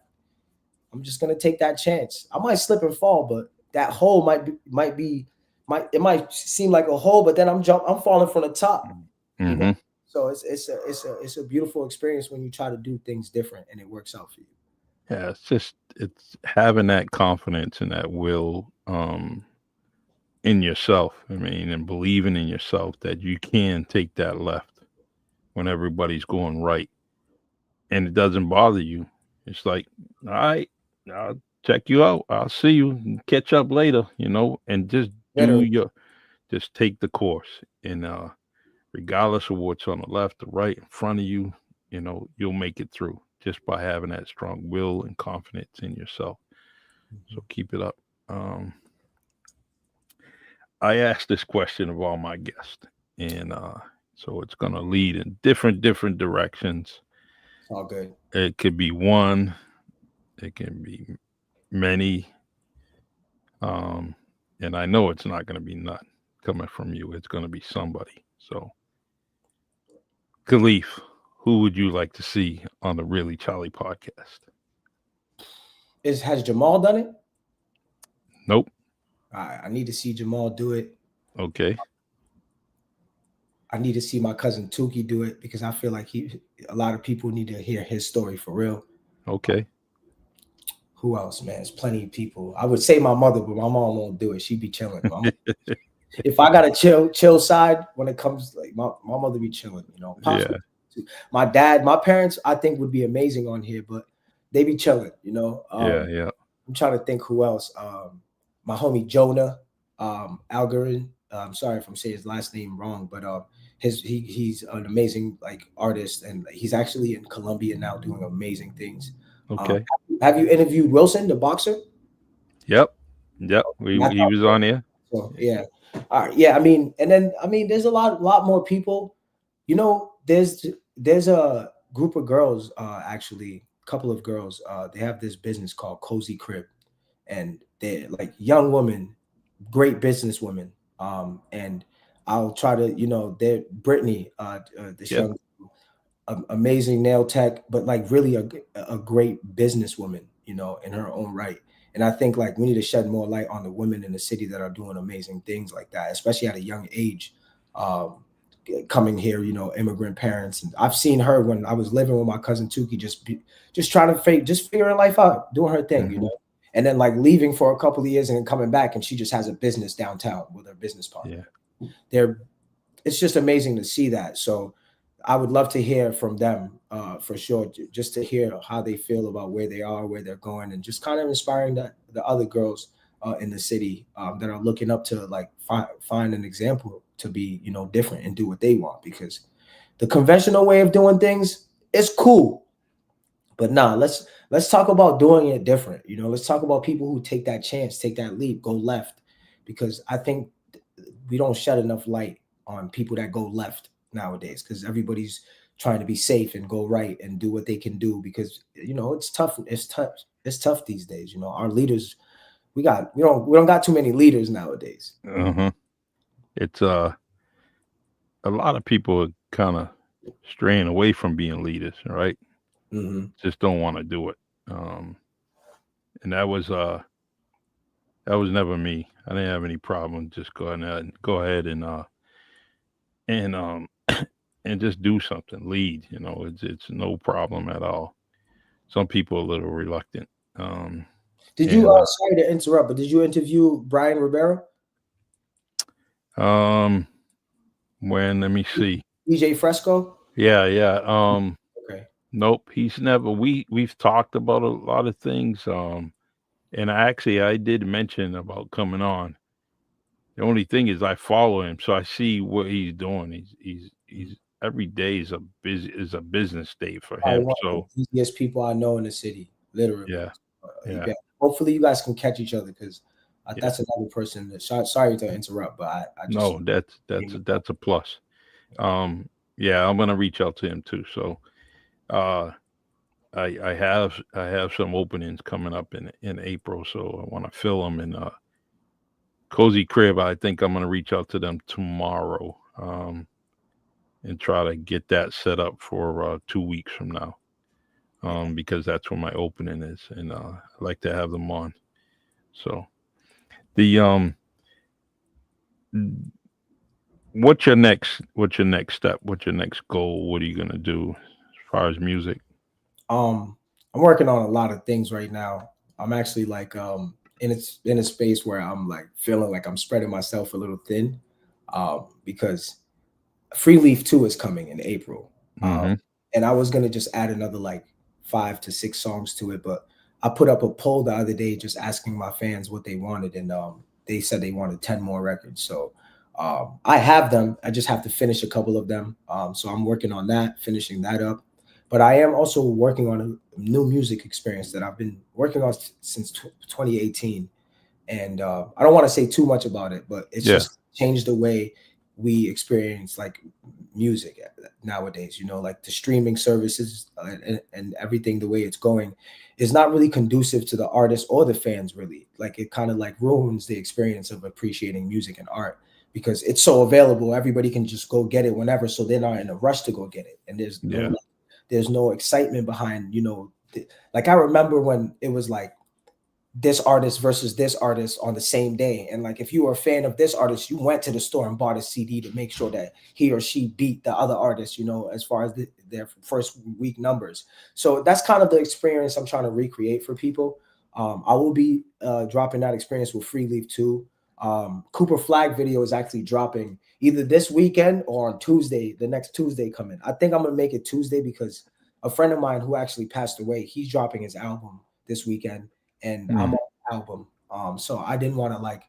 [SPEAKER 3] I'm just gonna take that chance. I might slip and fall, but that hole it might seem like a hole, but then I'm falling from the top.
[SPEAKER 2] Mm-hmm.
[SPEAKER 3] So it's a beautiful experience when you try to do things different and it works out for you.
[SPEAKER 2] Yeah, it's having that confidence and that will in yourself. I mean, and believing in yourself that you can take that left when everybody's going right, and it doesn't bother you. It's like, all right, I'll check you out. I'll see you. Catch up later, and
[SPEAKER 3] Literally.
[SPEAKER 2] just take the course. And regardless of what's on the left, the right, in front of you, you'll make it through just by having that strong will and confidence in yourself. So keep it up. Um, I asked this question of all my guests, and so it's going to lead in different directions.
[SPEAKER 3] It's all good.
[SPEAKER 2] It could be one, it can be many, um, and I know it's not going to be none coming from you. It's going to be somebody. So, Caliph, who would you like to see on the Really Charlie podcast?
[SPEAKER 3] Has Jamal done it?
[SPEAKER 2] Nope.
[SPEAKER 3] All right, I need to see Jamal do it.
[SPEAKER 2] Okay.
[SPEAKER 3] I need to see my cousin Tuki do it, because I feel like a lot of people need to hear his story for real.
[SPEAKER 2] Okay.
[SPEAKER 3] Who else, man? There's plenty of people. I would say my mother, but my mom won't do it. She'd be chilling. If I got a chill side when it comes, like, my mother be chilling,
[SPEAKER 2] Yeah.
[SPEAKER 3] My dad, my parents, I think would be amazing on here, but they be chilling,
[SPEAKER 2] Yeah.
[SPEAKER 3] I'm trying to think who else. My homie Jonah, Algarin. I'm sorry if I'm saying his last name wrong, but he's an amazing like artist, and he's actually in Colombia now doing amazing things.
[SPEAKER 2] Okay.
[SPEAKER 3] Have you interviewed Wilson, the boxer?
[SPEAKER 2] Yep. He was on here.
[SPEAKER 3] So yeah. All right. Yeah. I mean, there's a lot more people. There's a group of girls, actually, a couple of girls. They have this business called Cozy Crib, and they're like young women, great business women. And I'll try to, they're Brittany, this
[SPEAKER 2] Yep.
[SPEAKER 3] young, amazing nail tech, but like really a great businesswoman, in her own right. And I think like we need to shed more light on the women in the city that are doing amazing things like that, especially at a young age. Coming here, immigrant parents, and I've seen her when I was living with my cousin Tuki, just trying to just figuring life out, doing her thing,
[SPEAKER 2] Mhm.
[SPEAKER 3] and then like leaving for a couple of years and then coming back, and she just has a business downtown with her business partner.
[SPEAKER 2] Yeah.
[SPEAKER 3] It's just amazing to see that. So I would love to hear from them, for sure, just to hear how they feel about where they are, where they're going, and just kind of inspiring the other girls in the city, that are looking up to like find an example to be, different and do what they want, because the conventional way of doing things is cool, but nah, let's talk about doing it different. Let's talk about people who take that chance, take that leap, go left, because I think we don't shed enough light on people that go left, nowadays, because everybody's trying to be safe and go right and do what they can do, because it's tough. It's tough these days. Our leaders, we don't got too many leaders nowadays.
[SPEAKER 2] Uh-huh. It's a lot of people are kind of straying away from being leaders, right?
[SPEAKER 3] Hmm.
[SPEAKER 2] Just don't want to do it. Um, and that was never me. I didn't have any problem just go ahead and and just do something, lead. It's no problem at all. Some people are a little reluctant. Um,
[SPEAKER 3] Did you?
[SPEAKER 2] and
[SPEAKER 3] Sorry to interrupt, but did you interview Brian Rivera,
[SPEAKER 2] um, when let me see.
[SPEAKER 3] DJ Fresco?
[SPEAKER 2] Yeah, yeah.
[SPEAKER 3] Okay.
[SPEAKER 2] Nope, he's never. We've talked about a lot of things. And I did mention about coming on. The only thing is I follow him, so I see what he's doing. He's every day is a business day for
[SPEAKER 3] Probably
[SPEAKER 2] him.
[SPEAKER 3] one of
[SPEAKER 2] So
[SPEAKER 3] the easiest people I know in the city, literally.
[SPEAKER 2] yeah,
[SPEAKER 3] You
[SPEAKER 2] yeah.
[SPEAKER 3] bet. Hopefully, you guys can catch each other, because
[SPEAKER 2] Yeah.
[SPEAKER 3] that's another person. Sorry to interrupt, but I just
[SPEAKER 2] No, that's a plus. Yeah, I'm gonna reach out to him too. So uh I have some openings coming up in April, so I want to fill them in Cozy Crib. I think I'm gonna reach out to them tomorrow. And try to get that set up for 2 weeks from now. Because that's when my opening is, and I like to have them on. So the what's your next step? What's your next goal? What are you gonna do as far as music?
[SPEAKER 3] um I'm working on a lot of things right now. I'm actually like in a space where I'm like feeling like I'm spreading myself a little thin, because Free Leaf 2 is coming in April.
[SPEAKER 2] Hmm.
[SPEAKER 3] And I was gonna just add another like 5 to 6 songs to it, but I put up a poll the other day just asking my fans what they wanted, and they said they wanted 10 more records. So I have them. I just have to finish a couple of them. So I'm working on that, finishing that up. But I am also working on a new music experience that I've been working on since 2018. And I don't want to say too much about it, but it's
[SPEAKER 2] Yeah,
[SPEAKER 3] just changed the way we experience like music nowadays. Like the streaming services, and everything, the way it's going is not really conducive to the artists or the fans, really. Like it kind of like ruins the experience of appreciating music and art, because it's so available, everybody can just go get it whenever, so they're not in a rush to go get it, and
[SPEAKER 2] yeah,
[SPEAKER 3] there's no excitement behind, like I remember when it was like this artist versus this artist on the same day. And like if you were a fan of this artist, you went to the store and bought a CD to make sure that he or she beat the other artist, as far as their first week numbers. So that's kind of the experience I'm trying to recreate for people. I will be dropping that experience with Free Leaf 2. Cooper Flag video is actually dropping either this weekend or on Tuesday, the next Tuesday coming. I think I'm gonna make it Tuesday, because a friend of mine who actually passed away, he's dropping his album this weekend, and I'm
[SPEAKER 2] mm,
[SPEAKER 3] on the album. So I didn't want to like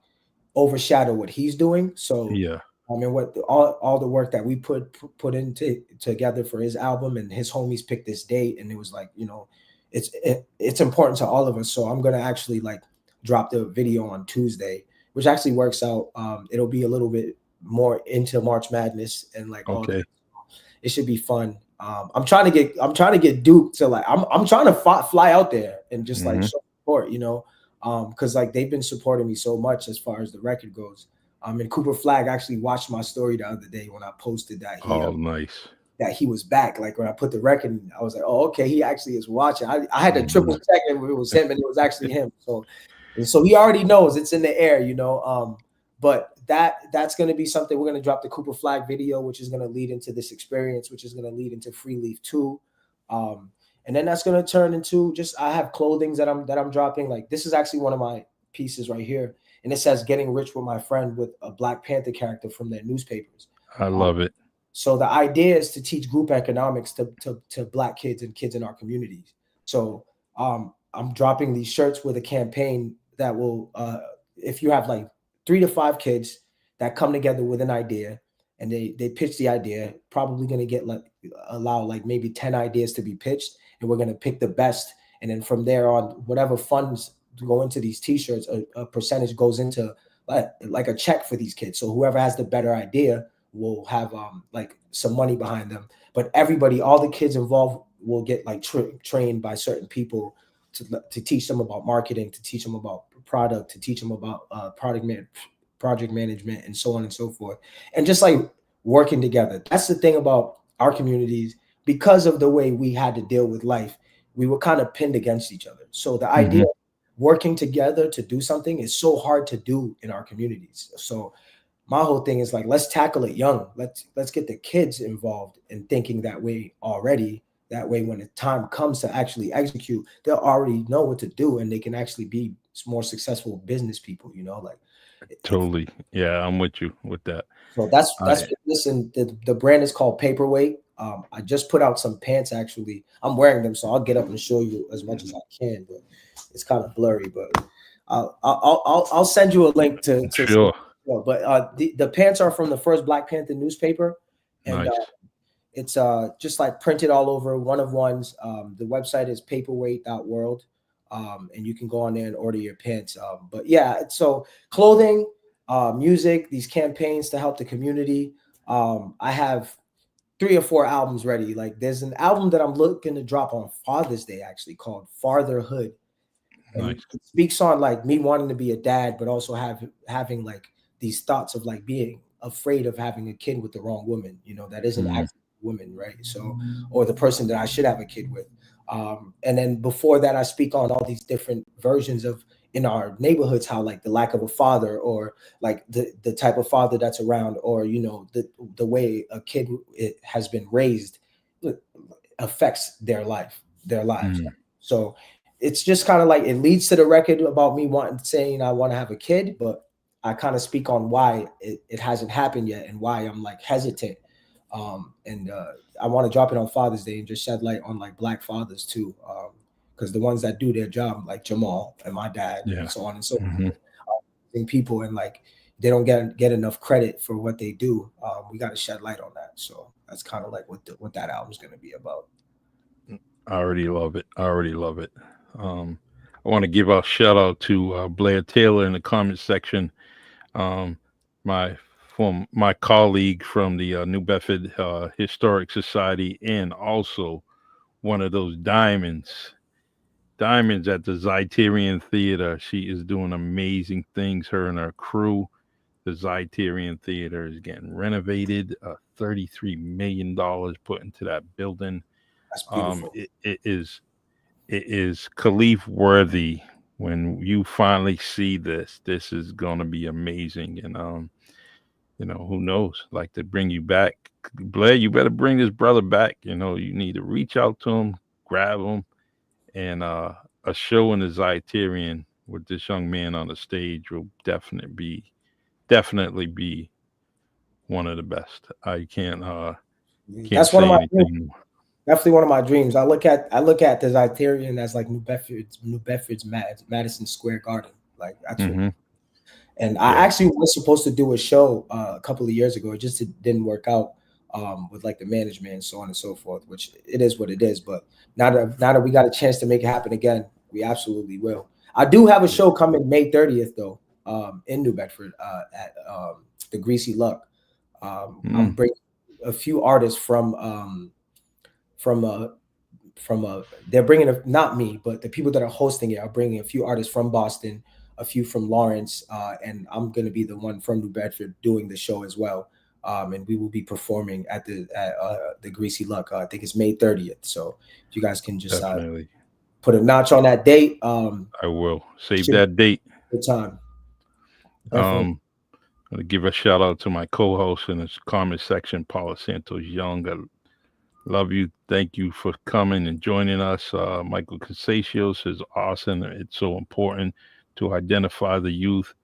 [SPEAKER 3] overshadow what he's doing. So
[SPEAKER 2] yeah.
[SPEAKER 3] I mean, what all the work that we put into together for his album, and his homies picked this date, and it was like, it's important to all of us. So I'm gonna actually like drop the video on Tuesday, which actually works out. It'll be a little bit more into March Madness and like all that.
[SPEAKER 2] Okay.
[SPEAKER 3] It should be fun. I'm trying to get Duke to like I'm trying to fly out there and just like
[SPEAKER 2] Hmm.
[SPEAKER 3] show support, because like they've been supporting me so much as far as the record goes. And Cooper Flag actually watched my story the other day when I posted
[SPEAKER 2] Oh, nice.
[SPEAKER 3] that he was back. Like when I put the record in, I was like, oh, okay, he actually is watching. I had to triple
[SPEAKER 2] Mhm.
[SPEAKER 3] check if it was him, and it was actually him. So he already knows it's in the air, But that's going to be something. We're going to drop the Cooper Flag video, which is going to lead into this experience, which is going to lead into Free Leaf 2. And then that's going to turn into just, I have clothings that I'm dropping. Like this is actually one of my pieces right here, and it says "Getting Rich with My Friend" with a Black Panther character from their newspapers.
[SPEAKER 2] I love it.
[SPEAKER 3] So the idea is to teach group economics to Black kids and kids in our communities. So I'm dropping these shirts with a campaign that will, if you have like 3 to 5 kids that come together with an idea, and they pitch the idea, probably going to get like allow like maybe 10 ideas to be pitched, and we're going to pick the best. And then from there on, whatever funds go into these t-shirts, a percentage goes into like a check for these kids. So whoever has the better idea will have like some money behind them, but everybody, all the kids involved will get like trained by certain people to teach them about marketing, to teach them about product, to teach them about project management, and so on and so forth, and just like working together. That's the thing about our communities. Because of the way we had to deal with life, we were kind of pinned against each other. So the idea of working together to do something is so hard to do in our communities. So my whole thing is like, let's tackle it young. Let's get the kids involved in thinking that way already. That way, when the time comes to actually execute, they'll already know what to do, and they can actually be more successful business people. You know, like
[SPEAKER 2] Totally. Yeah, I'm with you with that.
[SPEAKER 3] so that's listen. The brand is called Paperweight. I just put out some pants. Actually, I'm wearing them, so I'll get up and show you as much as I can. But it's kind of blurry. But I'll send you a link to
[SPEAKER 2] Sure.
[SPEAKER 3] But the pants are from the first Black Panther newspaper, and
[SPEAKER 2] Nice.
[SPEAKER 3] it's just like printed all over, one of ones. The website is paperweight.world, and you can go on there and order your pants. But yeah, so clothing, music, these campaigns to help the community. I have 3 or 4 albums ready. Like there's an album that I'm looking to drop on Father's Day, actually, called Fatherhood. And
[SPEAKER 2] Nice.
[SPEAKER 3] it speaks on like me wanting to be a dad, but also having like these thoughts of like being afraid of having a kid with the wrong woman, you know, that isn't actually a woman, right? So, or the person that I should have a kid with. And then before that, I speak on all these different versions of in our neighborhoods, how like the lack of a father, or like the type of father that's around, or, you know, the way a kid has been raised affects their lives. So it's just kind of like, it leads to the record about me saying I want to have a kid, but I kind of speak on why it hasn't happened yet and why I'm like hesitant. And I want to drop it on Father's Day and just shed light on like Black fathers too. Because the ones that do their job, like Jamal and my dad, and so on and so forth, people, and like they don't get enough credit for what they do. We got to shed light on that. So that's kind of like what that album's going to be about.
[SPEAKER 2] I already love it. I want to give a shout out to Blair Taylor in the comment section. Um, my my colleague from the New Bedford Historic Society, and also one of those diamonds at the Zeiterion Theater. She is doing amazing things. Her and her crew. The Zeiterion Theater is getting renovated. $33 million put into that building.
[SPEAKER 3] That's beautiful.
[SPEAKER 2] It is Caliph worthy. When you finally see this is gonna be amazing. And you know, who knows? Like, to bring you back, Blair, you better bring this brother back. You know, you need to reach out to him, grab him, and a show in the Zeiterion with this young man on the stage will definitely be one of the best. I can't
[SPEAKER 3] That's one
[SPEAKER 2] say
[SPEAKER 3] of my
[SPEAKER 2] anything.
[SPEAKER 3] definitely one of my dreams. I look at the Zeiterion as like New Bedford's Madison Square Garden. Like that's what, and I actually was supposed to do a show a couple of years ago. It just didn't work out with like the management and so on and so forth, which it is what it is. But now that we got a chance to make it happen again, we absolutely will. I do have a show coming May 30th though, in New Bedford at the Greasy Luck. I'm bringing a few artists from they're bringing not me, but the people that are hosting it are bringing a few artists from Boston, a few from Lawrence, and I'm going to be the one from New Bedford doing the show as well. And we will be performing at the Greasy Luck. I think it's May 30th. So if you guys can just put a notch on that date.
[SPEAKER 2] I will save that date.
[SPEAKER 3] Good time.
[SPEAKER 2] I'm gonna give a shout out to my co-host in the comment section, Paula Santos Young. I love you. Thank you for coming and joining us. Michael Casacio says, awesome. It's so important to identify the youth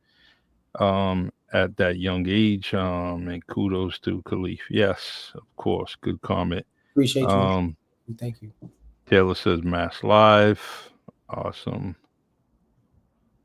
[SPEAKER 2] at that young age. And kudos to Caliph. Yes, of course. Good comment.
[SPEAKER 3] Appreciate you. Thank you.
[SPEAKER 2] Taylor says Mass Live. Awesome.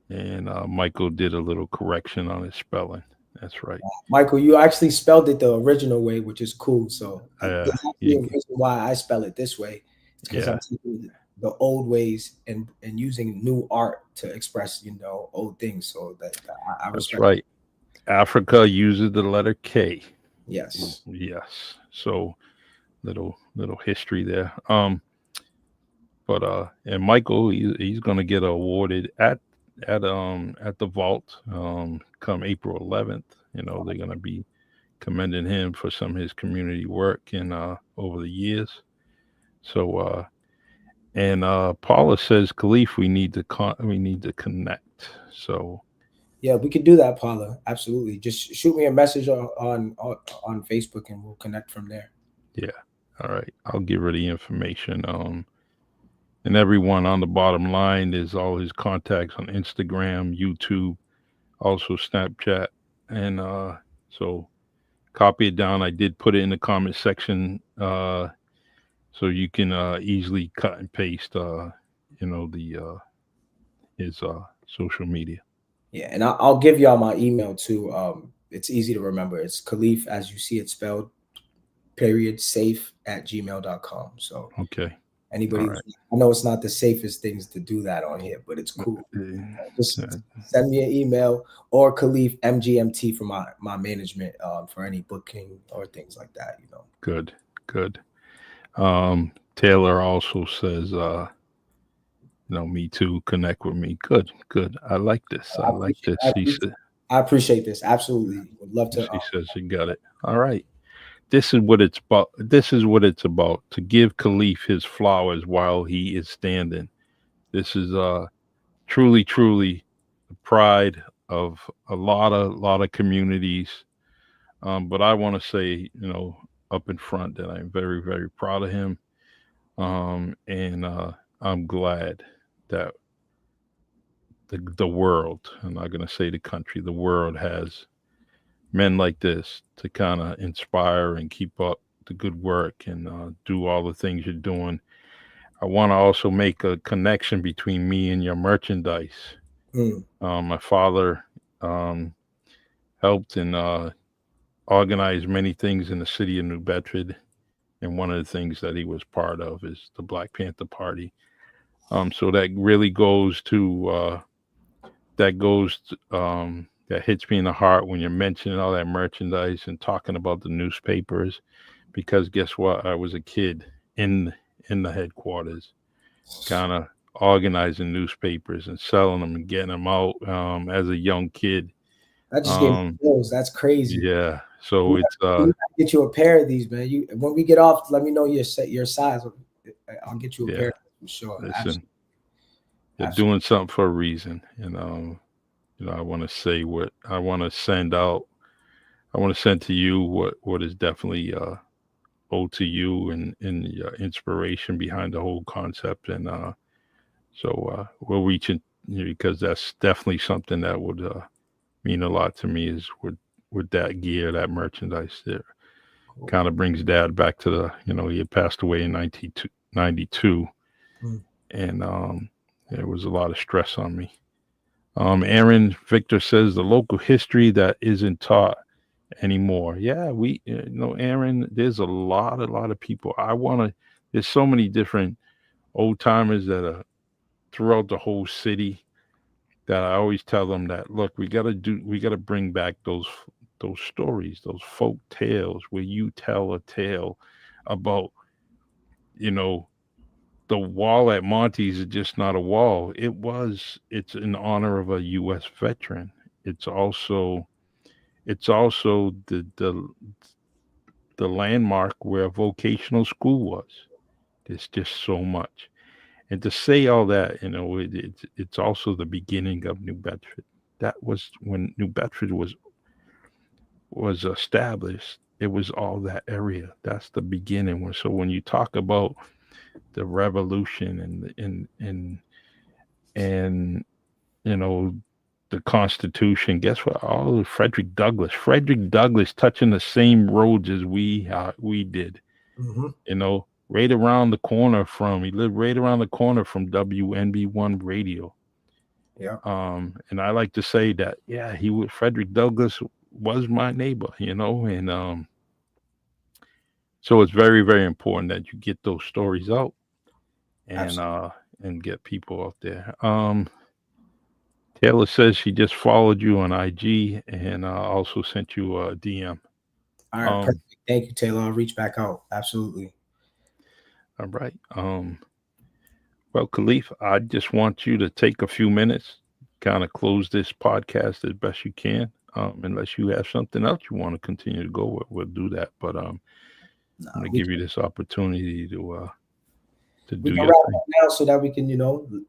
[SPEAKER 2] And Michael did a little correction on his spelling. That's right.
[SPEAKER 3] Michael, you actually spelled it the original way, which is cool. So that's the reason why I spell it this way. It's because I'm taking the old ways and using new art to express, you know, old things. So that I respect.
[SPEAKER 2] That's right. Africa uses the letter K.
[SPEAKER 3] Yes.
[SPEAKER 2] Yes. So little history there. But and Michael, he's gonna get awarded at the vault come April 11th. They're gonna be commending him for some of his community work and over the years. So and Paula says, Caliph, we need to connect. So
[SPEAKER 3] Yeah, we could do that, Paula. Absolutely. Just shoot me a message on Facebook, and we'll connect from there.
[SPEAKER 2] yeah, all right. I'll give her the information. And everyone on the bottom line is all his contacts on Instagram, YouTube, also Snapchat, and so copy it down. I did put it in the comment section, so you can easily cut and paste, the his social media.
[SPEAKER 3] Yeah, and I'll give y'all my email too. It's easy to remember. It's Caliph, as you see it spelled, period, safe@gmail.com. So
[SPEAKER 2] Okay.
[SPEAKER 3] anybody,
[SPEAKER 2] All right.
[SPEAKER 3] I know it's not the safest things to do that on here, but it's cool. Just
[SPEAKER 2] Yeah,
[SPEAKER 3] send me an email, or Caliph MGMT for my management, for any booking or things like that.
[SPEAKER 2] good. Taylor also says, me too. Connect with me. Good. I like this. I like this.
[SPEAKER 3] I appreciate this. Absolutely, would love to.
[SPEAKER 2] She says you got it. All right. This is what it's about. To give Caliph his flowers while he is standing. This is truly the pride of a lot of communities. But I want to say, up in front, that I'm very, very proud of him. And I'm glad that the world, I'm not going to say the country, the world has men like this to kind of inspire and keep up the good work and do all the things you're doing. I want to also make a connection between me and your merchandise. My father helped and organized many things in the city of New Bedford, and one of the things that he was part of is the Black Panther Party. So that really goes to that hits me in the heart when you're mentioning all that merchandise and talking about the newspapers, because guess what? I was a kid in the headquarters, kind of organizing newspapers and selling them and getting them out as a young kid.
[SPEAKER 3] That just gave me chills. That's crazy.
[SPEAKER 2] Yeah. So it's
[SPEAKER 3] get you a pair of these, man. When we get off, let me know your size. I'll get you a pair for sure.
[SPEAKER 2] Listen, you're doing something for a reason, I want to say what I want to send out. I want to send to you what is definitely owed to you and your inspiration behind the whole concept. And so we'll reach it, because that's definitely something that would mean a lot to me, is with that gear, that merchandise there. Cool. Kind of brings Dad back to the, he had passed away in 1992. And there was a lot of stress on me. Aaron Victor says the local history that isn't taught anymore. Yeah, Aaron, there's a lot of people. There's so many different old timers that are throughout the whole city that I always tell them that, look, we got to bring back those stories, those folk tales where you tell a tale about, the wall at Monty's is just not a wall. It's in honor of a U.S. veteran. It's also the landmark where a vocational school was. There's just so much. And to say all that, it's also the beginning of New Bedford. That was when New Bedford was established. It was all that area. That's the beginning. So when you talk about the revolution and the Constitution, guess what? All Frederick Douglass touching the same roads as we did. Mm-hmm. Right around the corner he lived right around the corner from WNB1 radio.
[SPEAKER 3] Yeah.
[SPEAKER 2] And I like to say that, Frederick Douglass was my neighbor, and so it's very, very important that you get those stories out and get people out there. Taylor says she just followed you on IG and also sent you a DM.
[SPEAKER 3] All right, perfect. Thank you, Taylor. I'll reach back out. Absolutely.
[SPEAKER 2] All right. Well, Caliph, I just want you to take a few minutes, kind of close this podcast as best you can. Unless you have something else you want to continue to go with, we'll do that. But I'm going to give you this opportunity to do your thing
[SPEAKER 3] now, so that we can,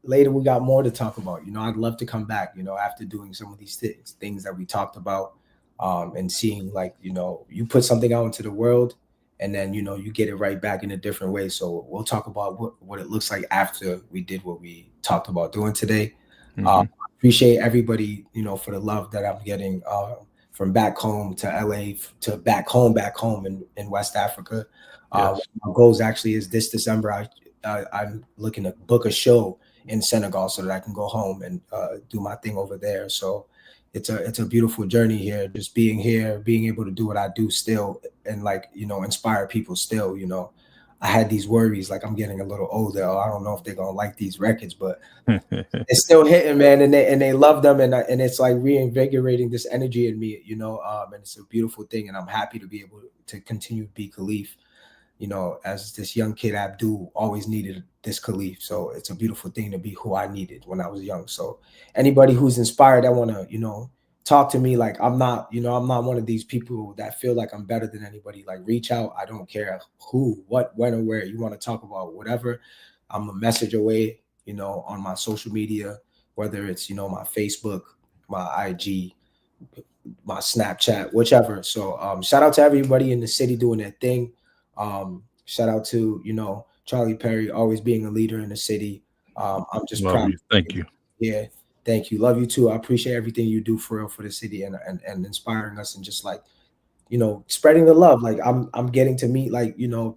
[SPEAKER 3] later we got more to talk about. I'd love to come back, after doing some of these things that we talked about, and seeing you put something out into the world, and then you get it right back in a different way. So we'll talk about what it looks like after we did what we talked about doing today. Appreciate everybody, for the love that I'm getting from back home to LA to back home in West Africa.
[SPEAKER 2] Yes.
[SPEAKER 3] My goals actually is this December. I'm looking to book a show in Senegal so that I can go home and do my thing over there. So it's a beautiful journey here, just being here, being able to do what I do still, and inspire people still. I had these worries, I'm getting a little older. I don't know if they're gonna like these records, but it's still hitting, man, and they love them, and it's reinvigorating this energy in me, and it's a beautiful thing, and I'm happy to be able to continue to be Caliph. As this young kid, Abdul always needed this Caliph, so it's a beautiful thing to be who I needed when I was young. So anybody who's inspired, I want to, talk to me. I'm not one of these people that feel like I'm better than anybody. Reach out. I don't care who, what, when, or where. You want to talk about whatever, I'm a message away, on my social media, whether it's, my Facebook, my IG, my Snapchat, whichever. So shout out to everybody in the city doing their thing. Shout out to, Charlie Perry, always being a leader in the city. I'm just proud.
[SPEAKER 2] Thank you.
[SPEAKER 3] Yeah. Thank you. Love you too. I appreciate everything you do for real for the city and inspiring us, and just spreading the love. I'm getting to meet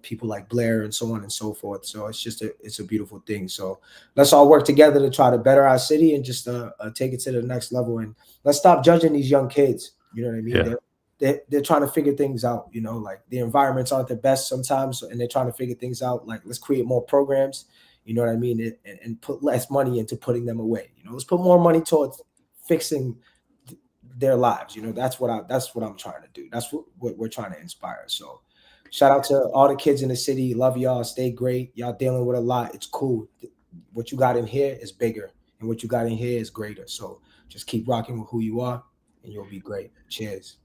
[SPEAKER 3] people like Blair and so on and so forth. So it's a beautiful thing. So let's all work together to try to better our city and just take it to the next level. And let's stop judging these young kids. You know what I mean? Yeah. They're trying to figure things out. The environments aren't the best sometimes, and they're trying to figure things out. Let's create more programs. You know what I mean? And put less money into putting them away. Let's put more money towards fixing their lives. That's what I'm trying to do. That's what we're trying to inspire. So shout out to all the kids in the city. Love y'all. Stay great. Y'all dealing with a lot. It's cool. What you got in here is bigger, and what you got in here is greater. So just keep rocking with who you are, and you'll be great. Cheers.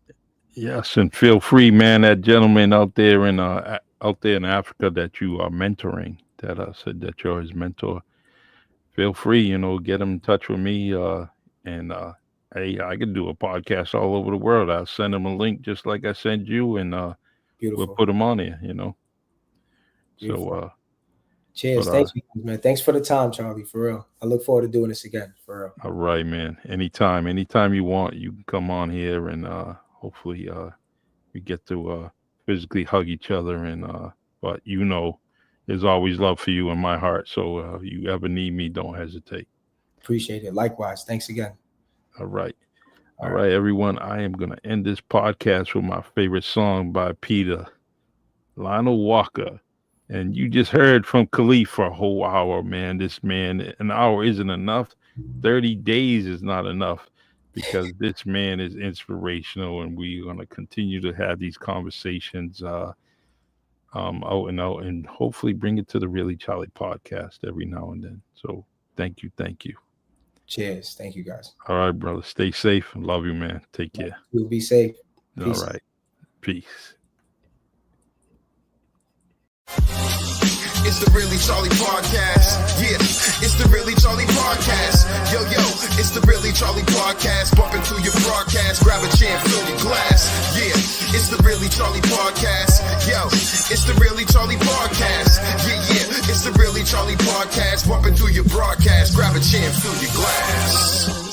[SPEAKER 2] Yes, and feel free, man. That gentleman out there in Africa that you are mentoring, that said that you're his mentor, feel free, get him in touch with me. Hey, I can do a podcast all over the world. I'll send him a link just like I send you, and we'll put him on here, So
[SPEAKER 3] cheers. Thank you, man. Thanks for the time, Charlie, for real. I look forward to doing this again, for real.
[SPEAKER 2] All right, man. Anytime you want, you can come on here, and hopefully we get to physically hug each other, and but there's always love for you in my heart. So if you ever need me, don't hesitate.
[SPEAKER 3] Appreciate it. Likewise. Thanks again.
[SPEAKER 2] All right, everyone. I am going to end this podcast with my favorite song by Peter, Lionel Walker. And you just heard from Caliph for a whole hour, man. This man, an hour isn't enough. 30 days is not enough, because this man is inspirational, and we're going to continue to have these conversations out and out, and hopefully bring it to the Really Charlie podcast every now and then. So thank you.
[SPEAKER 3] Cheers. Thank you, guys.
[SPEAKER 2] All right, brother. Stay safe. Love you, man. Take care.
[SPEAKER 3] You'll be safe. Peace.
[SPEAKER 2] All right. Peace.
[SPEAKER 1] It's the Really Charlie podcast. Yeah, it's the Really Charlie podcast. Yo, it's the Really Charlie podcast. Bump into your broadcast, grab a chair, fill your glass. Yeah, it's the Really Charlie podcast. Yo, it's the Really Charlie podcast. Yeah, it's the Really Charlie podcast. Bump into your broadcast, grab a chair, fill your glass.